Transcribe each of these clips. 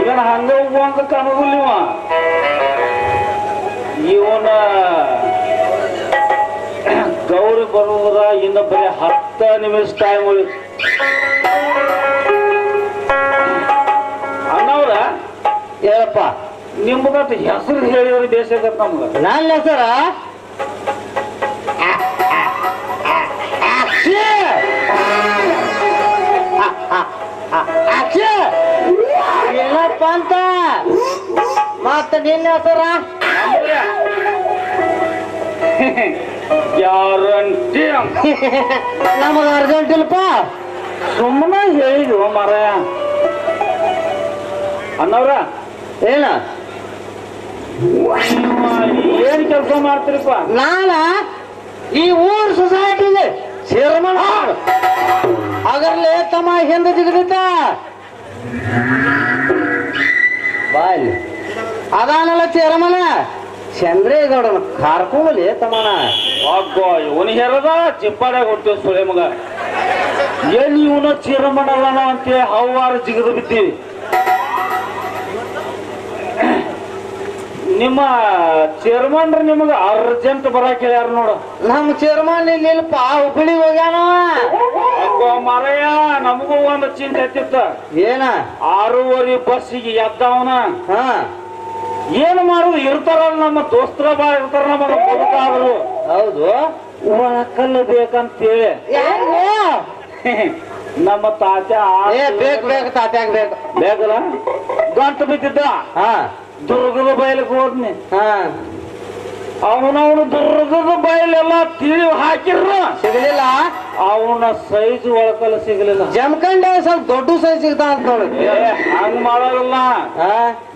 ಏನ ಹಂಗ ಹೋಗುವಂಗ ಕಾಣೋದಿಲ್ಲ ಇವನ ಗೌರಿ ಬರುವುದ ಇನ್ನ ಬರೀ 10 ನಿಮಿಷ ಟೈಮ್ ಉಳಿತು. ಅಣ್ಣವ್ರ ಹೇಳಪ್ಪ, ನಿಮ್ಗಂತ ಹೆಸರು ಹೇಳಿದ್ರೆ ಬೇಸಕತ್ ನಮ್ಗ. ನನ್ನ ಹೆಸರ ಏನಪ್ಪ ಅಂತ ಮತ್ತ ನಿನ್ನ ಹೆಸರ ಗ್ಯಾರಂಟಿ ನಮಗ ಅರ್ಜೆಂಟ್ ಇಲ್ಲಪ್ಪ, ಸುಮ್ಮನೆ ಹೇಳಿದ್ವು ಮಾರಾಯ. ಅಣ್ಣವ್ರ ಏನ ಏನ್ ಕೆಲಸ ಮಾಡ್ತೀರಿಪ್ಪ? ನಾನ ಈ ಊರ್ ಸೊಸೈಟಿಗೆ ಚೇರ್ಮನ್ ಅದರಲ್ಲಿ ತಮ್ಮ ಹಿಂದೆ ಜಿಗದಿದ್ದ ಬಾಯ್ ಅದಾನಲ್ಲ ಚೇರ್ಮನ ಚಂದ್ರೇಗೌಡನ ಕಾರ್ಕೊಂಬಲಿ ತಮ್ಮನ. ಇವನು ಹೇರದ ಚಿಪ್ಪಾಡ್ಯಾಗ ಹೊಡ್ತೀವಿ ಸುಳೆ ಮಗ. ಎಲ್ಲಿ ಇವನ ಚೇರ್ಮನ್ ಅಲ್ಲನ ಅಂತೇಳಿ ಹವಾರ ಜಿಗದು ಬಿದ್ದೀವಿ. ನಿಮ್ಮ ಚೇರ್ಮನ್ ನಿಮಗ ಅರ್ಜೆಂಟ್ ಬರಾಕ್ ಹೇಳ್ಯಾರ ನೋಡು. ನಮ್ಮ ಚೇರ್ಮನ್ ಇಲ್ಲಪ್ಪ, ಹುಬ್ಬಳ್ಳಿ ಹೋಗ್ಯಾನ. ಮಾರಯ್ಯ ನಮಗೂ ಒಂದು ಚಿಂತೆ ಹತ್ತಿತ್ತ. ಏನ 6:30 ಬಸ್ಸಿಗೆ ಎದ್ದವನ ಹಾ ಏನು ಮಾಡುದು? ಇರ್ತಾರ ನಮ್ಮ ದೋಸ್ತರ ಬಾ ಇರ್ತಾರ, ನಮಗ ಬದುಕಾದ್ರು. ಹೌದು, ಒಳಕಲ್ಲು ಬೇಕಂತೇಳಿ ನಮ್ಮ ತಾತ ಬೇಕು ತಾತ್ಯಾಗ ಬೇಕು ಬೇಕಲ್ಲ ಗಂಟು ಬಿದ್ದಿದ್ದ. ಹಾ ದುರ್ಗದ ಬಯಲಿಗೆ ಹೋದ್ನಿ. ಹಾ ಅವನವನು ದುರ್ಗದ ಬಯಲೆಲ್ಲ ತಿಳಿವು ಹಾಕಿರ್ರ ಸಿಗಲಿಲ್ಲ. ಅವನ ಸೈಜ್ ಒಳಕಲ್ಲ ಸಿಗಲಿಲ್ಲ. ಜಮ್ಕಂಡೆ ಸ್ವಲ್ಪ ದೊಡ್ಡ ಸೈಜ್ ಸಿಗ್ತಾ ಅಂತ ನೋಡಿ. ಹಂಗ ಮಾಡೋದಿಲ್ಲ.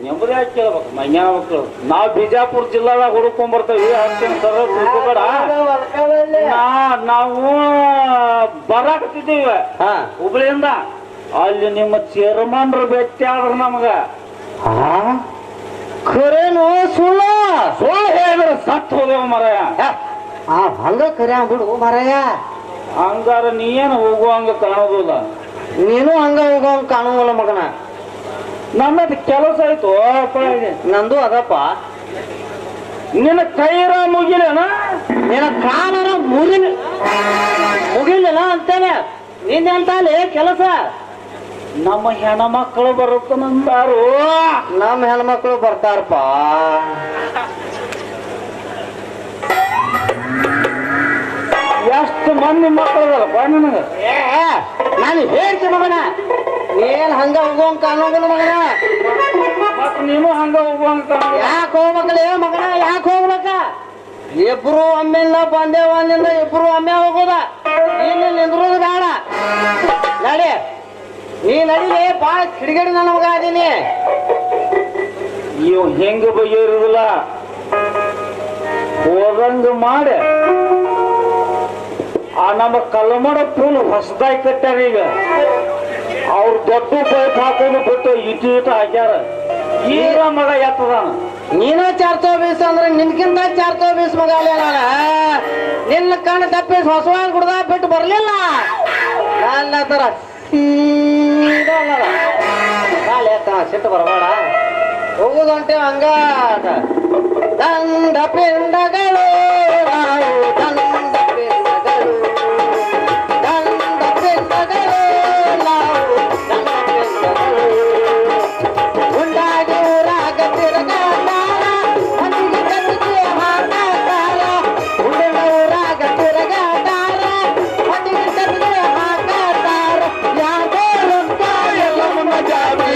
ನೆಮ್ಮದಿ ಹಾಕಿ ಕೇಳ್ಬೇಕು ಮಂಗ್ಯಾನ ಮಕ್ಕಳು. ನಾವ್ ಬಿಜಾಪುರ ಜಿಲ್ಲಾದಾಗ ಹುಡ್ಕೊಂಡ್ ಬರ್ತೇವಿ. ಸರ ತಿಳ್ಕೊಬೇಡ. ನಾವು ಬರಾಕತ್ತಿದ್ದೀವಿ ಹುಬ್ಳಿಯಿಂದ. ಅಲ್ಲಿ ನಿಮ್ಮ ಚೇರ್ಮನ್ರು ಭೇಟಿ ಆದ್ರ ನಮಗ. ಖರೇನು ಸುಳ್ಳು ಹೇಳಿದ್ರೆ ಸತ್ ಹೋದೇವ ಮರಯ. ಹಂಗ ಖರೆ ಬಿಡು ಮರಯ್ಯ. ಹಂಗಾರ ನೀನು ಹೋಗುವಂಗ ಕಾಣೋದಿಲ್ಲ. ನೀನು ಹಂಗ ಹೋಗುವಂಗ ಕಾಣುವಲ್ಲ ಮಗನ. ನನ್ನದು ಕೆಲಸ ಆಯ್ತು. ನಂದು ಅದಪ್ಪ. ನಿನ್ನ ಕೈರ ಮುಗಿಲೇನ? ನಿನ್ನ ಕಾಲರ ಮುಗಿಲಿಲ್ಲ ಅಂತೇನೆ. ನಿಂದೆಂತಲೇ ಕೆಲಸ? ನಮ್ಮ ಹೆಣ್ಮಕ್ಳು ಬರುತ್ತನಂತಾರು. ನಮ್ಮ ಹೆಣ್ಮಕ್ಳು ಬರ್ತಾರಪ್ಪ. ಎಷ್ಟು ಮಂದಿ ಮಕ್ಕಳದಲ್ಲಪ್ಪ ನನಗ. ನಾನು ಹೇಳ್ತಿ ಮಗನ, ನೀನ್ ಹಂಗ ಹೋಗುವಂಗ ಕಾಣೋದಿಲ್ಲ ಮಗನ. ಮತ್ ನೀನು ಹಂಗ ಹೋಗುವಂಗ ಕಾಣ. ಯಾಕೆ ಹೋಗ್ಬೇಕಲೇ ಮಗನ, ಯಾಕೆ ಹೋಗ್ಬೇಕ? ಇಬ್ರು ಒಮ್ಮೆಲ್ಲ ಬಂದೇವ ಅಂದಿಂದ ಇಬ್ರು ಒಮ್ಮೆ ಹೋಗೋದ. ನೀನು ನಿಂದ್ರೋದು ಬೇಡ. ನಡಿ ನೀ ನಡಿಲಿ. ಬಾಳ ಕಿಡಿಗಡಿ ನನ್ನ ಮಗ ಅದೀನಿ. ಇವ್ ಹೆಂಗ ಬಗೆಯಿರುದಿಲ್ಲ ಹೋದಂಗ ಮಾಡಿ. ಆ ನಮ್ಮ ಕಲ್ಲಮಡ ಫುಲ್ ಹೊಸದಾಗಿ ಕಟ್ಟಾರ. ಈಗ ಅವ್ರು ದೊಡ್ಡ ಪೈಪ್ ಹಾಕೊಂಡು ಬಿಟ್ಟು ಇಟ್ಟು ಹಾಕ್ಯಾರ. ಈಗ ಮಗ ಎತ್ತದಾನ. ನೀನು 420 ಅಂದ್ರೆ ನಿನ್ಕಿಂತ 420 ಮಗ ಅಲ್ಲೇ ನಾನ. ನಿನ್ನ ಕಣ್ಣು ತಪ್ಪಿಸಿ ಹೊಸವಾಗಿ ಕುಡ್ದ ಬಿಟ್ಟು ಬರ್ಲಿಲ್ಲ. ನನ್ನ ತರ ಸಿಟ್ಟು ಬರಬೇಡ. ಹೋಗುದಂಟೆ ಹಂಗ. ದಂಡ ಪಿಂಡಗಳು ನಾವು ದಂಡ ಪಿಂಡಗಳು, ದಂಡ ಪಿಂಡಗಳು ನಾವು ದಂಡ ಪಿಂಡಗಳು. ಉಂಡಾಗಿ ಊರಾಗ ತಿರುಗಾಟಾರ, ಮಂದಿಗೆ ಕತ್ತಿಗೆ ಹಾಕಾಟಾರ. ಉಂಡಿನ ಊರಾಗ ತಿರುಗಾಟಾರ, ಮಂದಿಗೆ ಕತ್ತಿಗೆ ಹಾಕಾಟಾರ. ಯಾಕೋ ಎಲ್ಲ ನಮ್ಮ ಜಾತಿ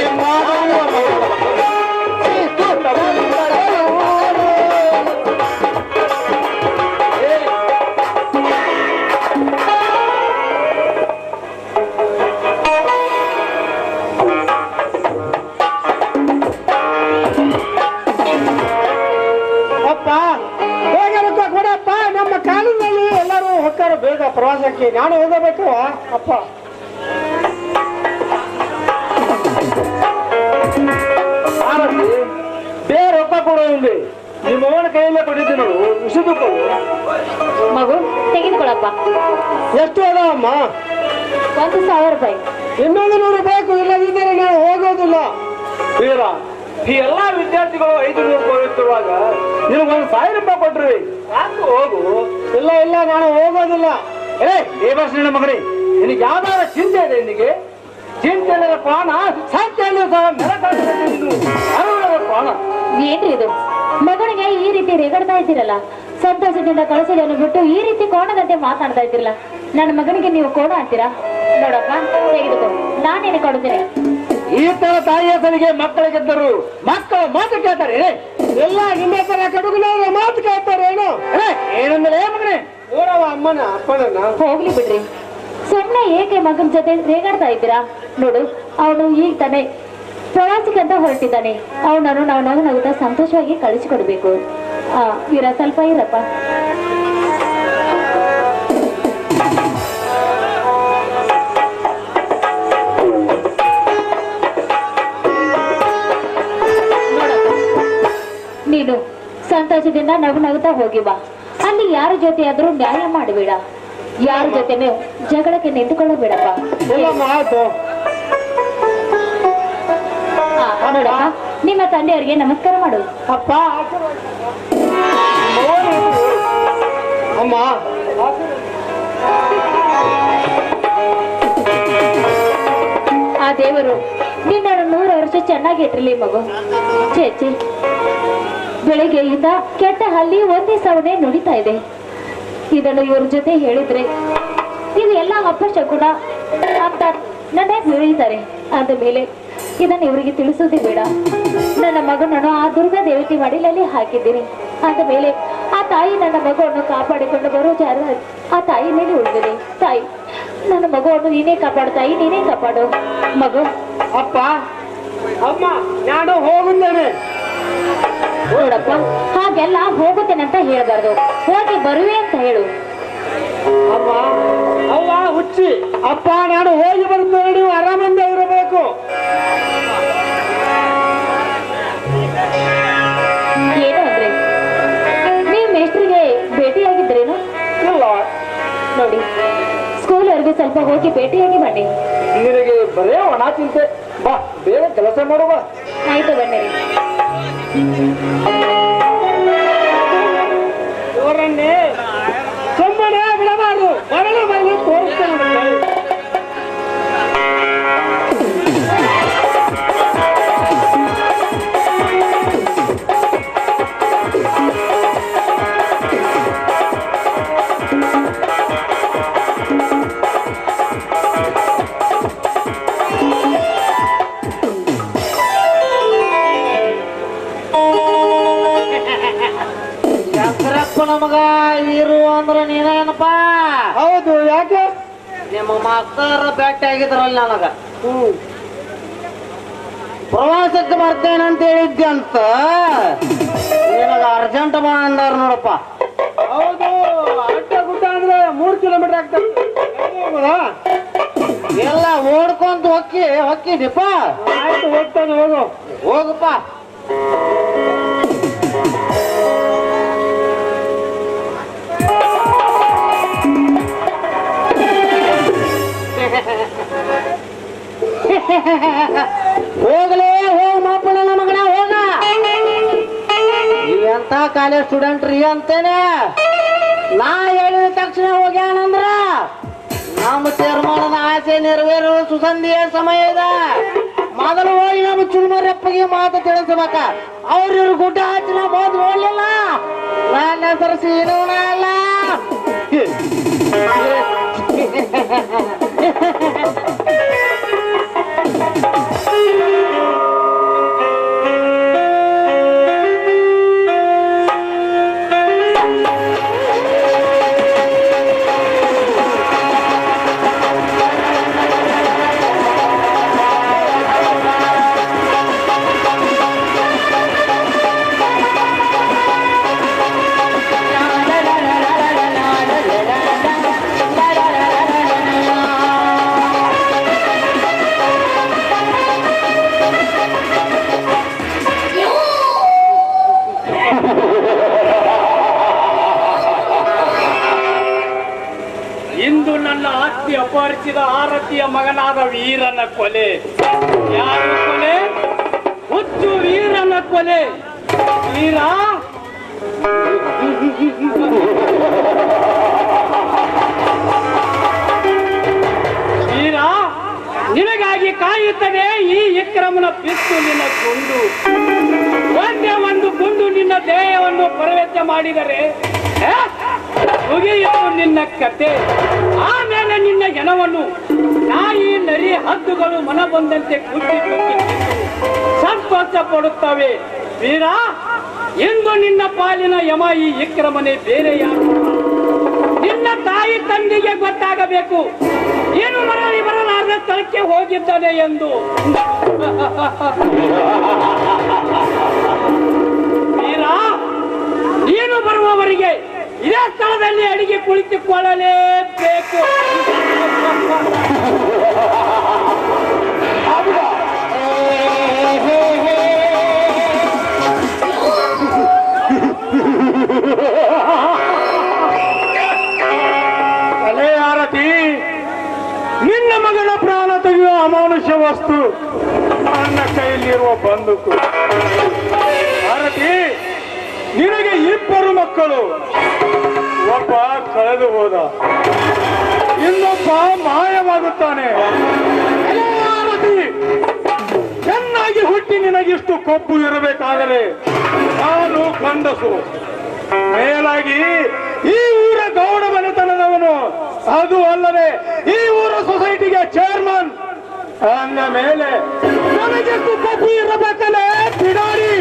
ಬೇಗ ಪ್ರವಾಸಕ್ಕೆ ನಾನು ಹೋಗಬೇಕು ಅಪ್ಪ. ಬೇರೆ ರೊಕ್ಕ ಕೊಡೋ ಇಲ್ಲಿ ನಿಮ್ಮ ಅವನ ಕೈಯಲ್ಲೇ ಕೊಟ್ಟಿದ್ದೀನಿ ನೋಡು. ಉಸಿದು ಮಗು ತೆಗೆದುಕೊಳಪ್ಪ. ಎಷ್ಟು ಅದಾವಮ್ಮ? 1,000 ರೂಪಾಯಿ. ಇನ್ನೊಂದು 100 ಬೇಕು, ಇಲ್ಲದಿದ್ದರೆ ನಾನು ಹೋಗೋದಿಲ್ಲ. ವೀರ, ಈ ಎಲ್ಲಾ ವಿದ್ಯಾರ್ಥಿಗಳು 500 ರೂಪಾಯಿ ಇರುವಾಗ ನಿನಗೊಂದು 1000 ರೂಪಾಯಿ ಕೊಟ್ರಿ. ಯಾಕೆ ಹೋಗು? ಇಲ್ಲ ಇಲ್ಲ, ನಾನು ಹೋಗೋದಿಲ್ಲ. ಏ ಭಾಷಣ ಮಗನೇ, ನಿನಗೆ ಯಾವ್ದಾರ ಚಿಂತೆ ಇದೆ? ನಿನಗೆ ಚಿಂತೆ ಇಲ್ಲದ ಪ್ರಾಣ ಸಾಧ್ಯ ಪ್ರಾಣ. ಏನ್ರಿ ಇದು? ಮಗನಿಗೆ ಈ ರೀತಿ ರೇಗಾಡ್ತಾ ಇದ್ದೀರಲ್ಲ, ಸಂತೋಷದಿಂದ ಕಳಿಸಿದನ್ನು ಬಿಟ್ಟು ಈ ರೀತಿ ಕೋಣದಂತೆ ಮಾತಾಡ್ತಾ ಇದ್ದೀರಲ್ಲ. ನನ್ನ ಮಗನಿಗೆ ನೀವು ಕೋಣ ಅಂತೀರಾ? ನೋಡಪ್ಪ, ತೆಗೆದುಕೋ, ನಾನೇನು ಕೊಡುತ್ತೇನೆ. ಈ ತರ ತಾಯಿಯ ಸರಿಗೆ ಮಕ್ಕಳಿಗೆದ್ದರು ಮಕ್ಕಳು ಮಾತು ಕೇಳ್ತಾರೆ. ಎಲ್ಲ ನಿನ್ನೆ ತರ ಕಡುಗುನವ್ರ ಮಾತು ಕೇಳ್ತಾರೆ. ಏನಂದ್ರೆ ಮಗನೇ, ನೋಡವ ಅಮ್ಮನ ಅಪ್ಪನನ್ನ. ಹೋಗ್ಲಿ ಬಿಡ್ರಿ, ಸುಮ್ಮನೆ ಏಕೆ ಮಗನ ಜೊತೆ ರೇಗಾಡ್ತಾ ಇದ್ದೀರಾ? ನೋಡು, ಅವನು ಈಗ ತಾನೆ ಪ್ರವಾಸಕ್ಕಂತ ಹೊರಟಿದ್ದಾನೆ. ಅವನನ್ನು ನಾವು ನಗುತ್ತಾ ಸಂತೋಷವಾಗಿ ಕಳಿಸಿಕೊಡ್ಬೇಕು. ವೀರ, ಸ್ವಲ್ಪ ಇರಪ್ಪ. ನೀನು ಸಂತೋಷದಿಂದ ನಗುತ್ತಾ ಹೋಗಿ ಬಾ. ಅಲ್ಲಿ ಯಾರ ಜೊತೆ ಆದ್ರೂ ನ್ಯಾಯ ಮಾಡಬೇಡ, ಯಾರ ಜೊತೆನೂ ಜಗಳಕ್ಕೆ ನಿಂತುಕೊಳ್ಳಬೇಡಪ್ಪ. ಆಯ್ತು. ನೋಡಪ್ಪ, ನಿಮ್ಮ ತಂದೆಯವರಿಗೆ ನಮಸ್ಕಾರ ಮಾಡು. ಅಪ್ಪ ಅಮ್ಮ, ಆ ದೇವರು ನಿನ್ನನ್ನು 100 ವರ್ಷ ಚೆನ್ನಾಗಿ ಇಟ್ಟಿರ್ಲಿ ಮಗು. ಚೇಚಿ, ಬೆಳಿಗ್ಗೆಯಿಂದ ಕೆಟ್ಟ ಹಲ್ಲಿ ಒಂದೇ ಸವಣೆ ನುಡಿತಾ ಇದೆ. ಇದನ್ನು ಇವ್ರ ಜೊತೆ ಹೇಳಿದ್ರೆ ಇದು ಎಲ್ಲ ಅಪಶಕುನ ಅಂತ ನನ್ನ ತಿಳಿತಾರೆ. ಆದ ಮೇಲೆ ಇದನ್ನು ಇವರಿಗೆ ತಿಳಿಸೋದೇ ಬೇಡ. ನನ್ನ ಮಗನನ್ನು ಆ ದುರ್ಗಾ ದೇವತೆ ಮಡಿಲಲ್ಲಿ ಹಾಕಿದ್ದೀನಿ. ಆದ ಮೇಲೆ ಆ ತಾಯಿ ನನ್ನ ಮಗುವನ್ನು ಕಾಪಾಡಿಕೊಂಡು ಬರೋ ಜಾರ ಆ ತಾಯಿ ಮೇಲೆ ಉಳಿದಿದೆ. ತಾಯಿ, ನನ್ನ ಮಗುವನ್ನು ನೀನೇ ಕಾಪಾಡು ತಾಯಿ, ನೀನೇ ಕಾಪಾಡು ಮಗು. ಅಪ್ಪ ಅಮ್ಮ, ನಾನು ಹೋಗುತ್ತೇನೆ. ನೋಡಪ್ಪ, ಹಾಗೆಲ್ಲ ಹೋಗುತ್ತೇನೆ ಅಂತ ಹೇಳ್ಬಾರ್ದು, ಹೋಗಿ ಬರುವೆ ಅಂತ ಹೇಳು. ಅಮ್ಮ, ಅವ್ವ ಹುಚ್ಚಿ. ಅಪ್ಪ, ನಾನು ಹೋಗಿ ಬರ್ತೇನೆ, ನೀವು ಆರಾಮಿಂದ ಇರಬೇಕು. ಏನು ಅಂದ್ರೆ, ನೀವು ಮೇಸ್ಟ್ರಿಗೆ ಭೇಟಿಯಾಗಿದ್ರೇನು? ಇಲ್ಲ ನೋಡಿ, ಸ್ಕೂಲ್ವರೆಗೂ ಸ್ವಲ್ಪ ಹೋಗಿ ಭೇಟಿಯಾಗಿ ಬನ್ನಿ. ನಿನಗೆ ಬರೇ ಒಣ ಚಿಂತೆ. ಬಾ, ಬೇಗ ಕೆಲಸ ಮಾಡುವ. ಆಯ್ತು, ಬನ್ನಿರಿ. ಇವರನ್ನೇ ಸುಮ್ಮನೆ ಬಿಡಬಾರ್ದು. ಬರಲು ಬರಲು ತೋರಿಸ್ತೇನೆ. ಶಂಕರಪ್ಪನ ಮಗ ಇರು ಅಂದ್ರ ನೀನೇನಪ್ಪ? ಹೌದು, ಯಾಕೆ? ನಿಮ್ಮ ಮಾಸ್ತರ ಭೇಟಿ ಆಗಿದ್ರಲ್ಲ ನನಗ. ಪ್ರವಾಸಕ್ಕೆ ಬರ್ತೇನೆ ಅಂತ ಹೇಳಿದ್ದೆ ಅಂತ ನಿನಗ ಅರ್ಜೆಂಟ್ ಬಾ ಅಂದಾರ ನೋಡಪ್ಪ. ಹೌದು, ಅಡ್ಡ ಗುಡ್ಡ ಅಂದ್ರೆ 3 ಕಿಲೋಮೀಟರ್ ಆಗ್ತದೆ. ಹೋಗುದಾ? ಎಲ್ಲ ಓಡ್ಕೊಂತ ಹೊಕ್ಕಿದಿಪ್ಪ. ಆಯ್ತು, ಹೋಗ್ತಾನೆ, ಹೋಗು. ಹೋಗಪ್ಪ. ಹೋಗ್ಲೇ ಹೋಗ್ ಮಾಪನ ಮಗನ, ಹೋಗ. ಎಂತ ಕಾಲೇಜ್ ಸ್ಟೂಡೆಂಟ್ ರೀ ಅಂತೇನೆ. ನಾ ಹೇಳಿದ ತಕ್ಷಣ ಹೋಗ್ಯಾನಂದ್ರ ನಮ್ಮ ತೀರ್ಮಾನದ ಆಸೆ ನೆರವೇರುವ ಸುಸಂಧಿಯ ಸಮಯ ಇದೆ. ಮೊದಲು ಹೋಗಿ ನಮ್ಮ ಚುರುಮರಪ್ಪಗೆ ಮಾತು ತಿಳಿಸ್ಬೇಕ. ಅವ್ರಿವ್ರು ಗುಡ್ಡ ಹಚ್ಚಿನ ಹೋದ್ ನೋಡ್ಲಿಲ್ಲ. ನನ್ನ ಹೆಸರು ಸೀನೋಣ ಅಲ್ಲ. ಇಂದು ನನ್ನ ಆಸ್ತಿ ಅಪಹರಿಸಿದ ಆರತಿಯ ಮಗನಾದ ವೀರನ ಕೊಲೆ. ಯಾರು ಕೊಲೆ? ಕೊಳ್ಳಲೆ ವೀರ. ವೀರ, ನಿನಗಾಗಿ ಕಾಯುತ್ತದೆ ಈ ವಿಕ್ರಮನ ಪಿಸ್ತೂಲಿನ ಗುಂಡು. ಒಂದೇ ಒಂದು ಗುಂಡು ನಿನ್ನ ದೇಹವನ್ನು ಪರವೆಚ್ಚ ಮಾಡಿದರೆ ಮುಗಿಯಿತು ನಿನ್ನ ಕತೆ. ಆಮೇಲೆ ನಿನ್ನ ಜನವನ್ನು ನಾಯಿ ನರಿ ಹದ್ದುಗಳು ಮನ ಬಂದಂತೆ ಕುಟ್ಟಿ ಸಂತೋಷ ಪಡುತ್ತವೆ. ವೀರ, ಇಂದು ನಿನ್ನ ಪಾಲಿನ ಯಮ ಈ ವಿಕ್ರಮನೆ, ಬೇರೆ ಯಾರು? ನಿನ್ನ ತಾಯಿ ತಂದೆಗೆ ಗೊತ್ತಾಗಬೇಕು ಏನು ಮರಳಿ ಬರಲಾರದ ಸ್ಥಳಕ್ಕೆ ಹೋಗಿದ್ದಾನೆ ಎಂದು. ವೀರ, ನೀನು ಬರುವವರಿಗೆ ಇದೇ ಸ್ಥಳದಲ್ಲಿ ಅಡಿಗೆ ಕುಳಿತುಕೊಳ್ಳಲೇಬೇಕು. ಅಲೇ ಆರತಿ, ನಿನ್ನ ಮಗನ ಪ್ರಾಣ ತೆಗೆಯುವ ಅಮಾನುಷ್ಯ ವಸ್ತು ನನ್ನ ಕೈಯಲ್ಲಿರುವ ಬಂದೂಕು. ಆರತಿ, ನಿನಗೆ ಇಬ್ಬರು ಮಕ್ಕಳು. ಒಬ್ಬ ಕಳೆದು ಹೋದ, ಇನ್ನೊಬ್ಬ ಮಾಯವಾಗುತ್ತಾನೆ. ಅಲೇ ಆರತಿ, ಚೆನ್ನಾಗಿ ಹುಟ್ಟಿ ನಿನಗಿಷ್ಟು ಕೊಬ್ಬು ಇರಬೇಕಾದರೆ ನಾನು ಗಂಡಸು, ಮೇಲಾಗಿ ಈ ಊರ ಗೌಡ ಮನೆತನದವನು, ಅದು ಅಲ್ಲದೆ ಈ ಊರ ಸೊಸೈಟಿಗೆ ಚೇರ್ಮನ್ ಅಂದ ಮೇಲೆ ನನಗೆಷ್ಟು ಕೊಬ್ಬು ಇರಬೇಕಲ್ಲೇ ಬಿಡಾರಿ.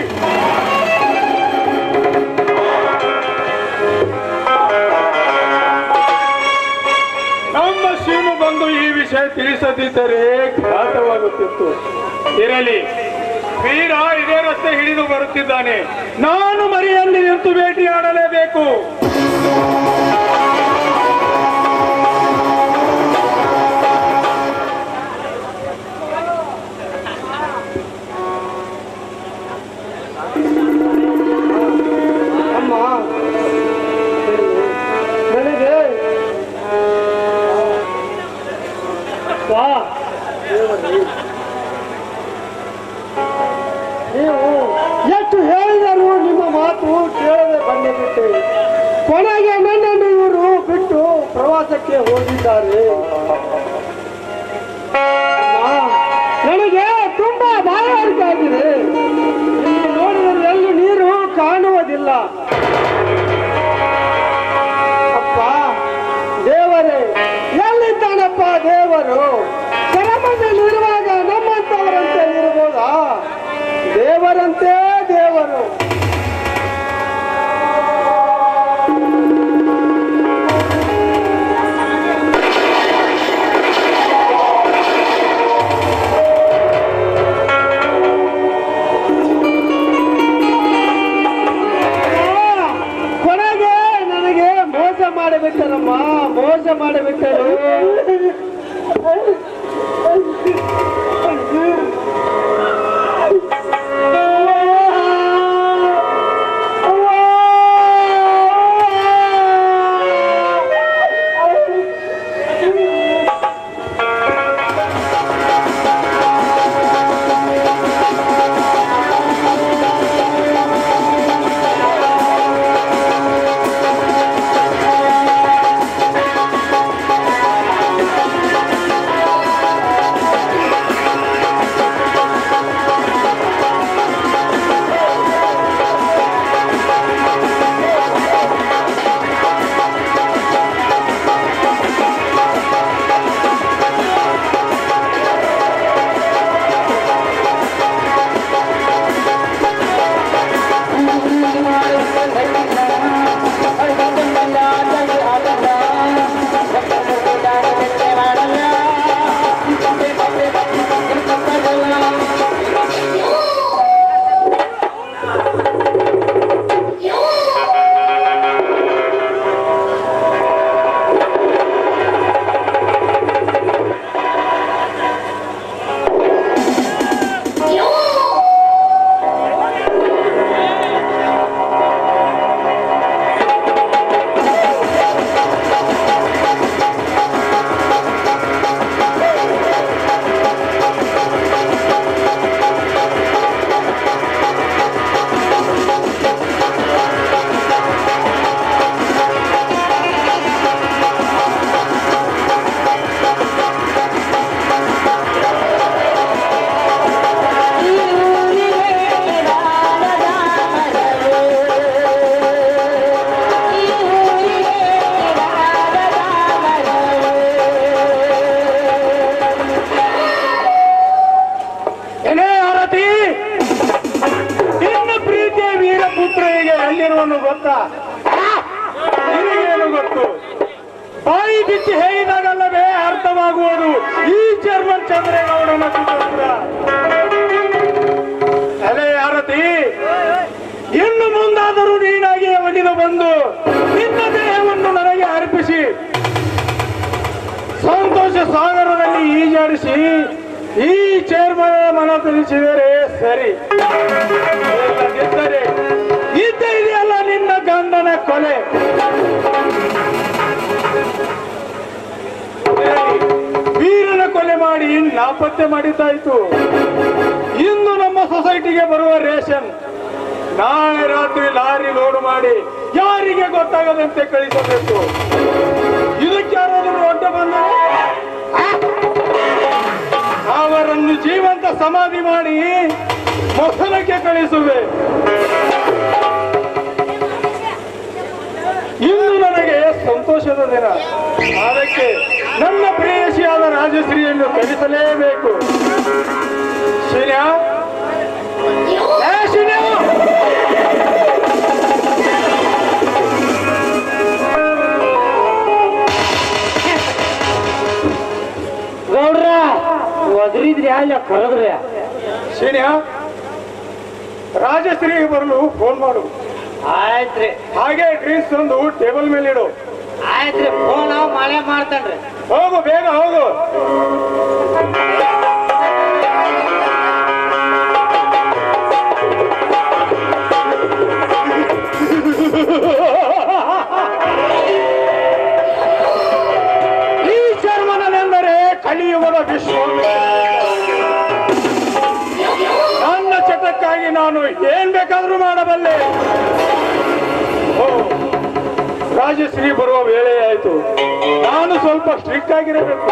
ನಮ್ಮ ಸೀನು ಬಂದು ಈ ವಿಷಯ ತಿಳಿಸದಿದ್ದರೆ ಘಾತವಾಗುತ್ತಿತ್ತು. ಇರಲಿ, ವೀರ ಇದೇ ರಸ್ತೆ ಹಿಡಿದು ಬರುತ್ತಿದ್ದಾನೆ. ನಾನು ಮರಿಯಲ್ಲಿ ನಿಂತು ಭೇಟಿಯಾಡಲೇಬೇಕು. ಅಮ್ಮ, ನನಗೆ ನೀವು ಎಷ್ಟು ಹೇಳಿದರೂ ನಿಮ್ಮ ಮಾತು ಕೇಳದೆ ಬಂದಿಬಿಟ್ಟೆ. ಕೊನೆಗೆ ನನ್ನನ್ನು ಇವರು ಬಿಟ್ಟು ಪ್ರವಾಸಕ್ಕೆ ಹೋಗಿದ್ದಾರೆ. ನನಗೆ ತುಂಬಾ ಬಾಯಾರಿಕೆ ಆಗಿದೆ. ಇಲ್ಲಿ ನೋಡಿದರೆ ಎಲ್ಲಿ ನೀರು ಕಾಣುವುದಿಲ್ಲ. ಅಪ್ಪ ದೇವರೇ, ಎಲ್ಲಿದ್ದಾನಪ್ಪ ದೇವರು? ಸೆರೆಮನೆಯಲ್ಲಿರುವಾಗ ನಮ್ಮಂತವರಂತೆ ಇರ್ಬೋದಾ? ದೇವರಂತೆ ದೇವರು. ಕೊನೆಗೆ ನನಗೆ ಮೋಸ ಮಾಡಿಬಿಟ್ಟರಮ್ಮ, ಮೋಸ ಮಾಡಿಬಿಟ್ಟರು. ಏನೇ ಆರತಿ, ನಿನ್ನ ಪ್ರೀತಿಯ ವೀರಪುತ್ರಿಗೆ ಎಲ್ಲಿರುವನು ಗೊತ್ತಾ? ನಿನಗೇನು ಗೊತ್ತು? ಬಾಯಿ ಬಿಚ್ಚಿ ಹೇಳಿದಾಗಲ್ಲವೇ ಅರ್ಥವಾಗುವುದು ಈ ಜರ್ಮನ್ ಚಂದ್ರೇಗೌಡನ ಸುಪುತ್ರ. ಅಲೇ ಆರತಿ, ಇನ್ನು ಮುಂದಾದರೂ ನೀನಾಗಿ ಒಲಿದು ಬಂದು ನಿನ್ನ ದೇಹವನ್ನು ನನಗೆ ಅರ್ಪಿಸಿ ಸಂತೋಷ ಸಾಗರದಲ್ಲಿ ಈಜಾಡಿಸಿ ಈ ಚೇರ್ಮನ್ ಮನ ತಿಳಿಸಿದರೆ ಸರಿ. ಇಲ್ಲದಿದ್ದರೆ ಇದೆಯಲ್ಲ ನಿನ್ನ ಗಂಡನ ಕೊಲೆ. ವೀರನ ಕೊಲೆ ಮಾಡಿ ನಾಪತ್ತೆ ಮಾಡಿದ್ದಾಯ್ತು. ಇಂದು ನಮ್ಮ ಸೊಸೈಟಿಗೆ ಬರುವ ರೇಷನ್ ನಾಳೆ ರಾತ್ರಿ ಲಾರಿ ಲೋಡ್ ಮಾಡಿ ಯಾರಿಗೆ ಗೊತ್ತಾಗದಂತೆ ಕಳಿಸಬೇಕು. ಇದಕ್ಕೆ ಯಾರಾದರೂ ಅಡ್ಡ ಬಂದ ಅವರನ್ನು ಜೀವಂತ ಸಮಾಧಿ ಮಾಡಿ ಮೊಸಲಕ್ಕೆ ಕಳಿಸುವೆ. ಇಂದು ನನಗೆ ಸಂತೋಷದ ದಿನ. ಅದಕ್ಕೆ ನನ್ನ ಪ್ರೇಯಸಿಯಾದ ರಾಜಶ್ರೀಯನ್ನು ಕಳಿಸಲೇಬೇಕು. ಶಿನ್ಯಾ, ಶಿನ್ಯಾ, ಗೌಡ್ರ ಒದರಿದ್ರಿ ಅಲ್ಲ ಕರೆದ್ರಿ. ಶಿನ್ಯಾ, ರಾಜಶ್ರೀಗೆ ಬರಲು ಫೋನ್ ಮಾಡು. ಆಯ್ತ್ರಿ ಹಾಗೆ ಡ್ರಿಂಕ್ಸ್ ಒಂದು ಟೇಬಲ್ ಮೇಲೆ ಇಡು. ಆಯ್ತ್ರಿ, ಫೋನ್ ನಾವು ಮಳೆ ಮಾಡ್ತೇನ್ರಿ. ಹೋಗು, ಬೇಗ ಹೋಗು. ಈ ಚರ್ಮನೆಂದರೆ ಕಲಿಯುಗದ ವಿಶ್ವ. ನನ್ನ ಚಟಕ್ಕಾಗಿ ನಾನು ಏನ್ ಬೇಕಾದ್ರೂ ಮಾಡಬಲ್ಲೆ. ಓ, ರಾಜಶ್ರೀ ಬರುವ ವೇಳೆ ಆಯ್ತು. ನಾನು ಸ್ವಲ್ಪ ಸ್ಟ್ರಿಕ್ಟ್ ಆಗಿರಬೇಕು.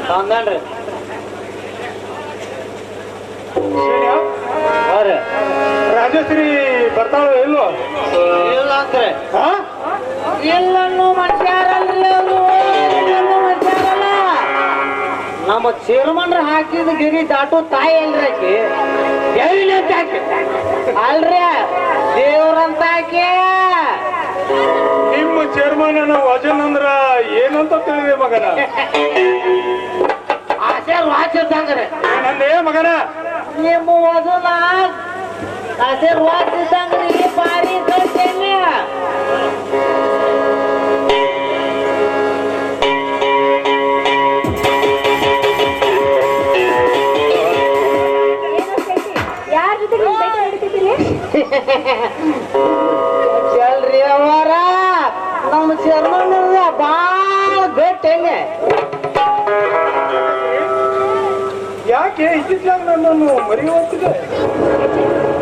ತಂದನ್ರಿ ರಾಜಶ್ರೀ ಬರ್ತಾಳ ಇಲ್ವೋ? ಇಲ್ಲ ಅಂತ್ರಿ. ಹಾ? ಎಲ್ಲನ್ನು ಮನುಷ್ಯರಲ್ಲ, ನಮ್ಮ ಚೇರ್ಮನ್ರ ಹಾಕಿದ ಗಿರಿ ದಾಟು ತಾಯಿ ಅಲ್ರಿ ಆಕಿ. ಅಲ್ರಿ ದೇವ್ರಂತ ಆಕಿ. ನಿಮ್ಮ ಚೇರ್ಮನ್ ವಜನ್ ಅಂದ್ರ ಏನಂತ ತಿಳಿದೆ ಮಗನ? ಆಶೀರ್ವಾದ ಇದ್ದಂಗ್ರಿ ಏನಂದೇ ಮಗನ? ನಿಮ್ಮ ವಜನ ಆಶೀರ್ವಾದ ಇದ್ದಂಗ್ರಿ. ಬಾರಿ ಕಳ್ತೇನೆ. ಯಾರ ಜೊತೆ ಭೇಟಿ ನಡೀತಿದ್ದೀರಿ? ಚಲ್ರಿ ಅವರ ನಮ್ಮ ಚೇರ್ಮನ್ ಬಾಳ ಗಟ್ಟಿ ಹೆಂಗೆ. ಯಾಕೆ ಇದ್ದಿದ್ದಾಗ ನನ್ನನ್ನು ಮರೆಯುವಂತಿದೆ?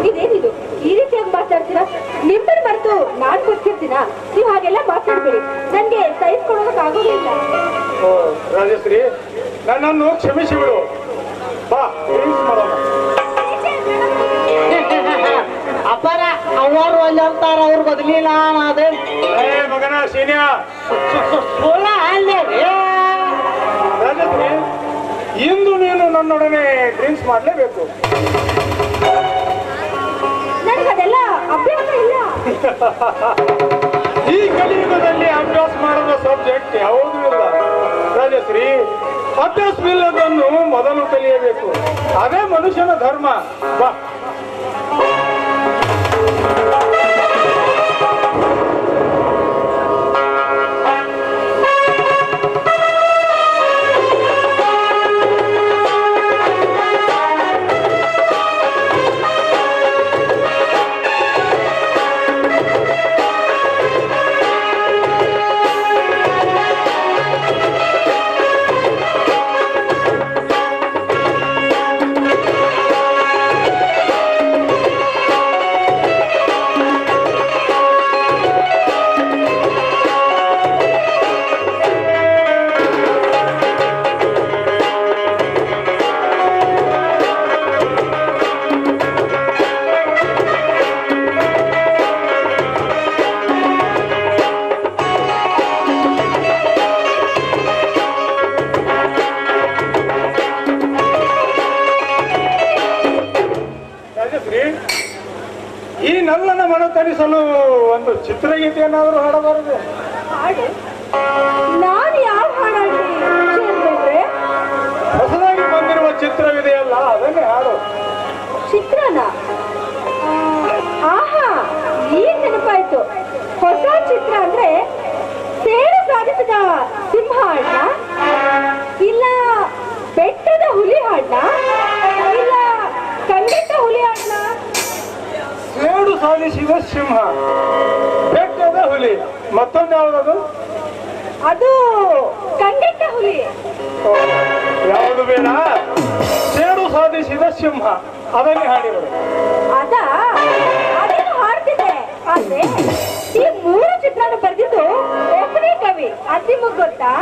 ಇದೇನಿದು ಈ ರೀತಿಯಾಗಿ ಮಾತಾಡ್ತೀರಾ? ನಿಮ್ಮನ್ನ ಮರೆತು ನಾನ್ ಗೊತ್ತಿರ್ತೀನ? ನೀವು ಹಾಗೆಲ್ಲ ಮಾತಾಡ್ಬೇಡಿ, ನನ್ಗೆ ಸಹಿಸ್ಕೊಳ್ಳೋದಕ್ ಆಗೋದಿಲ್ಲ. ಓ, ರಾಜಶ್ರೀ, ನನ್ನನ್ನು ಕ್ಷಮಿಸಿ ಬಿಡು. ಬಾ, ಡ್ರಿಂಕ್ಸ್ ಮಾಡೋಣ. ಅಪ್ಪರ ಅವರು ಅಲ್ಲಿ ಅಂತಾರ, ಅವ್ರ ಬದಲಿಲ್ಲ ಅದೇ ಏ ಮಗನ ಸೀನಿಯ ಸುಳ್ಳ ಅಲ್ಲೇ ರೀ. ರಾಜಶ್ರೀ, ಇಂದು ನೀನು ನನ್ನೊಡನೆ ಡ್ರಿಂಕ್ಸ್ ಮಾಡಲೇಬೇಕು. ನನಗದೆಲ್ಲ ಅಭ್ಯಾಸ ಇಲ್ಲ. ಈ ಕಲಿಯುಗದಲ್ಲಿ ಅಭ್ಯಾಸ ಮಾಡದ ಸಬ್ಜೆಕ್ಟ್ ಯಾವುದೂ ಇಲ್ಲ ರಾಜಶ್ರೀ. ಅಭ್ಯಾಸವಿಲ್ಲದನ್ನು ಮೊದಲು ಕಲಿಯಬೇಕು. ಅದೇ ಮನುಷ್ಯನ ಧರ್ಮ. ಬಾ. ತರಿಸಲು ಒಂದು ಚಿತ್ರಗೀತೆಯನ್ನಾದರೂ ಹಾಡಬಾರದು? ಹಾಡು ನಾನು ಯಾವ ಹಾಡಾಡ್ಲಿ ಚೇರ್ಮನ್ರೆ? ಹೊಸದಾಗಿ ಬಂದಿರುವ ಚಿತ್ರವಿದೆಯಲ್ಲ, ಅದನ್ನೇ ಹಾಡು. ಚಿತ್ರನ ಆಹಾ, ಈಗ ನೆನಪಾಯ್ತು. ಹೊಸ ಚಿತ್ರ ಅಂದ್ರೆ ಸೇಡು ಸಾಧಿಸಿದ ಸಿಂಹ ಹಾಡ್ನ, ಇಲ್ಲ ಬೆಟ್ಟದ ಹುಲಿ ಹಾಡ್ನ, ಇಲ್ಲ ಕಂಗೆಟ್ಟ ಹುಲಿ ಹಾಡ್ನ? ಸೇಡು ಸಾಧಿಸಿದ ಸಿಂಹ, ಬೆಟ್ಟದ ಹುಲಿ, ಮತ್ತೊಂದು ಯಾವುದದು? ಅದು ಕಂಗೆಟ್ಟ ಹುಲಿ. ಯಾವುದು ಬೇಡ, ಸೇಡು ಸಾಧಿಸಿದ ಸಿಂಹ ಅದನ್ನೇ ಹಾಡಿದರು. ಅದನ್ನು ಹಾಡ್ತಿದ್ದೆ. ಆದ್ರೆ ಈ 3 ಚಿತ್ರನ ಬರೆದಿದ್ದು ಒಬ್ಬನೇ ಕವಿ, ಅದು ನಿಮಗ್ ಗೊತ್ತಾ?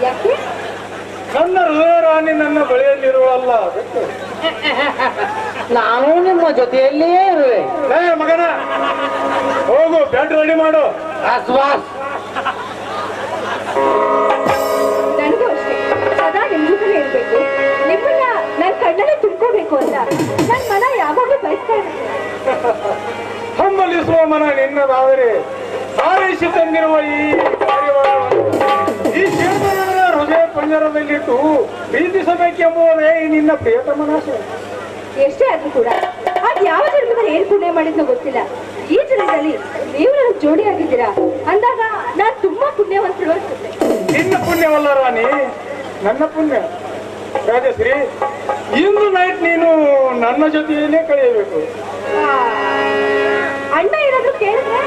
ಯಾಕೆ? ನನ್ನ ಹೃದಯ ರಾಣಿ ನನ್ನ ಬಳಿಯಲ್ಲಿರುವಲ್ಲ ಅದಕ್ಕೆ. ನಾನು ನಿಮ್ಮ ಜೊತೆಯಲ್ಲಿಯೇ ಇರುವೆ. ಏ ಮಗನ, ಹೋಗು ಬ್ಯಾಟ್ ರೆಡಿ ಮಾಡು. ಅಸ್ವಾಸ್ ನನಗೂ ಅಷ್ಟೇ ಸದಾ ನಿಮ್ ಜೊತೆ ಇರ್ಬೇಕು, ನಿಮ್ಮನ್ನ ನನ್ ಕಣ್ಣಲ್ಲಿ ತುಂಬ್ಕೋಬೇಕು ಅಂತ ನನ್ ಮನ ಯಾವಾಗಲೂ ಬಯಸ್ತಾ ಇರುತ್ತೆ. ಹಂಬಲಿಸುವ ಮನ ನಿನ್ನದಾದರೆ ಹಾರೈಸಿ ತಂದಿರುವ ಈ ಕಾರ್ಯವನ್ನು ಈ ಚೇತನದ ಹೃದಯ ಪಂಜರದಲ್ಲಿಟ್ಟು ಪ್ರೀತಿಸಬೇಕೆಂಬುದೇ ನಿನ್ನ ಪ್ರಿಯತಮನಾಶೆ. ಎಷ್ಟೇ ಆದ್ರೂ ಕೂಡ ಅದ್ ಯಾವ ಜನ್ಮದಲ್ಲಿ ಏನ್ ಪುಣ್ಯ ಮಾಡಿದ್ನೋ ಗೊತ್ತಿಲ್ಲ, ಈ ಜನ್ಮದಲ್ಲಿ ನೀವು ನನ್ನ ಜೋಡಿ ಆಗಿದ್ದೀರಾ ಅಂದಾಗ ನಾನ್ ತುಂಬಾ ಪುಣ್ಯವಂತರು ಅನ್ಸುತ್ತೆ. ನಿನ್ನ ಪುಣ್ಯವಲ್ಲ ರಾಣಿ, ನನ್ನ ಪುಣ್ಯ. ರಾಜಶ್ರೀ, ಇಂದು ನೈಟ್ ನೀನು ನನ್ನ ಜೊತೆಯಲ್ಲೇ ಕಳೆಯಬೇಕು. ಅಣ್ಣ ಏನಾದ್ರು ಕೇಳಿದ್ರೆ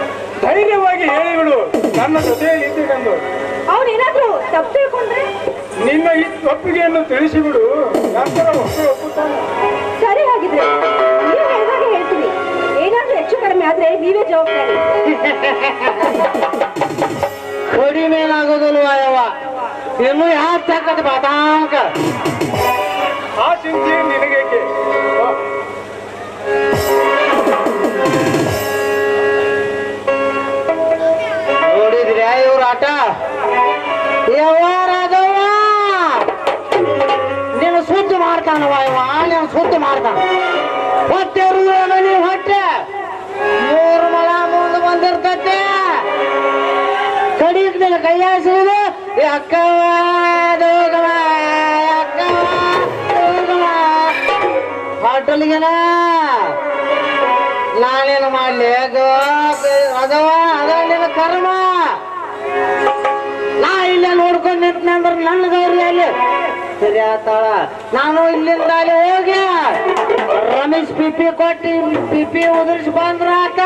ಧೈರ್ಯವಾಗಿ ಹೇಳಿಬಿಡು, ನನ್ನ ಜೊತೆಯಲ್ಲಿ ಇದ್ದೀನೆಂದು. ಅವ್ನೇನಾದ್ರೂ ತಪ್ಪು ತಿಳ್ಕೊಂಡ್ರೆ ನಿನ್ನ ಈ ತಪ್ಪಿಗೆಯನ್ನು ತಿಳಿಸಿಬಿಡು, ನಂತರ ಒಪ್ಪುತ್ತಾನೆ. ಸರಿ, ಹಾಗಿದ್ರೆ ನೀವು ಹೇಳಿದಾಗ ಹೇಳ್ತೀನಿ. ಏನಾದ್ರೂ ಹೆಚ್ಚು ಕಡಿಮೆ ಆದ್ರೆ ನೀವೇ ಜವಾಬ್ದಾರಿ. ಕಡಿಮೆ ಏನಾಗೋದಿಲ್ವಾ ಯವ್ವ, ಇನ್ನು ಯಾವ ತಾಕತ್ ಬಾತಾಂಕ. ಆ ಚಿಂತೆ ನಿನಗೇಕೆ? ನೋಡಿದ್ರಿ ಇವ್ರ ಆಟ? ಯವ್ವ ರಾಘವ್ವ, ನೀನು ಸುದ್ದಿ ಮಾಡ್ತಾನವ ಇವ, ನೀನು ಸುದ್ದಿ ಮಾಡ್ತಾನ. ಹೊಟ್ಟೆ ಮನಿ ಹೊಟ್ಟೆ 3 ಮಳ ಮುಂದೆ ಬಂದಿರ್ತತೆ. ಕಡಿಕ್ ನಿನ್ನ ಕೈಯಾಸಿರುವುದು ಅಕ್ಕವ ದೋಗವ ಅಕ್ಕವ ದೋಗವ ಹೋಟೆಲ್ಗೆನ ನಾನೇನು ಮಾಡ್ಲಿ ಅದವ ಅದ ನಿನ್ನ ಕರ್ಮ. ನಾ ಇಲ್ಲೇ ನೋಡ್ಕೊಂಡು ನಿಂತನೆ ಅಂದ್ರೆ ನನ್ನ ಗೌರಿ ಅಲ್ಲಿ ಸರಿ ಆತಾಳ. ನಾನು ಇಲ್ಲಿಂದ ಅಲ್ಲಿ ಹೋಗಿ ರಮೇಶ್ ಪಿಪಿ ಕೊಟ್ಟು ಪಿಪಿ ಉದುರಿಸಿ ಬಂದ್ರ ಆತ.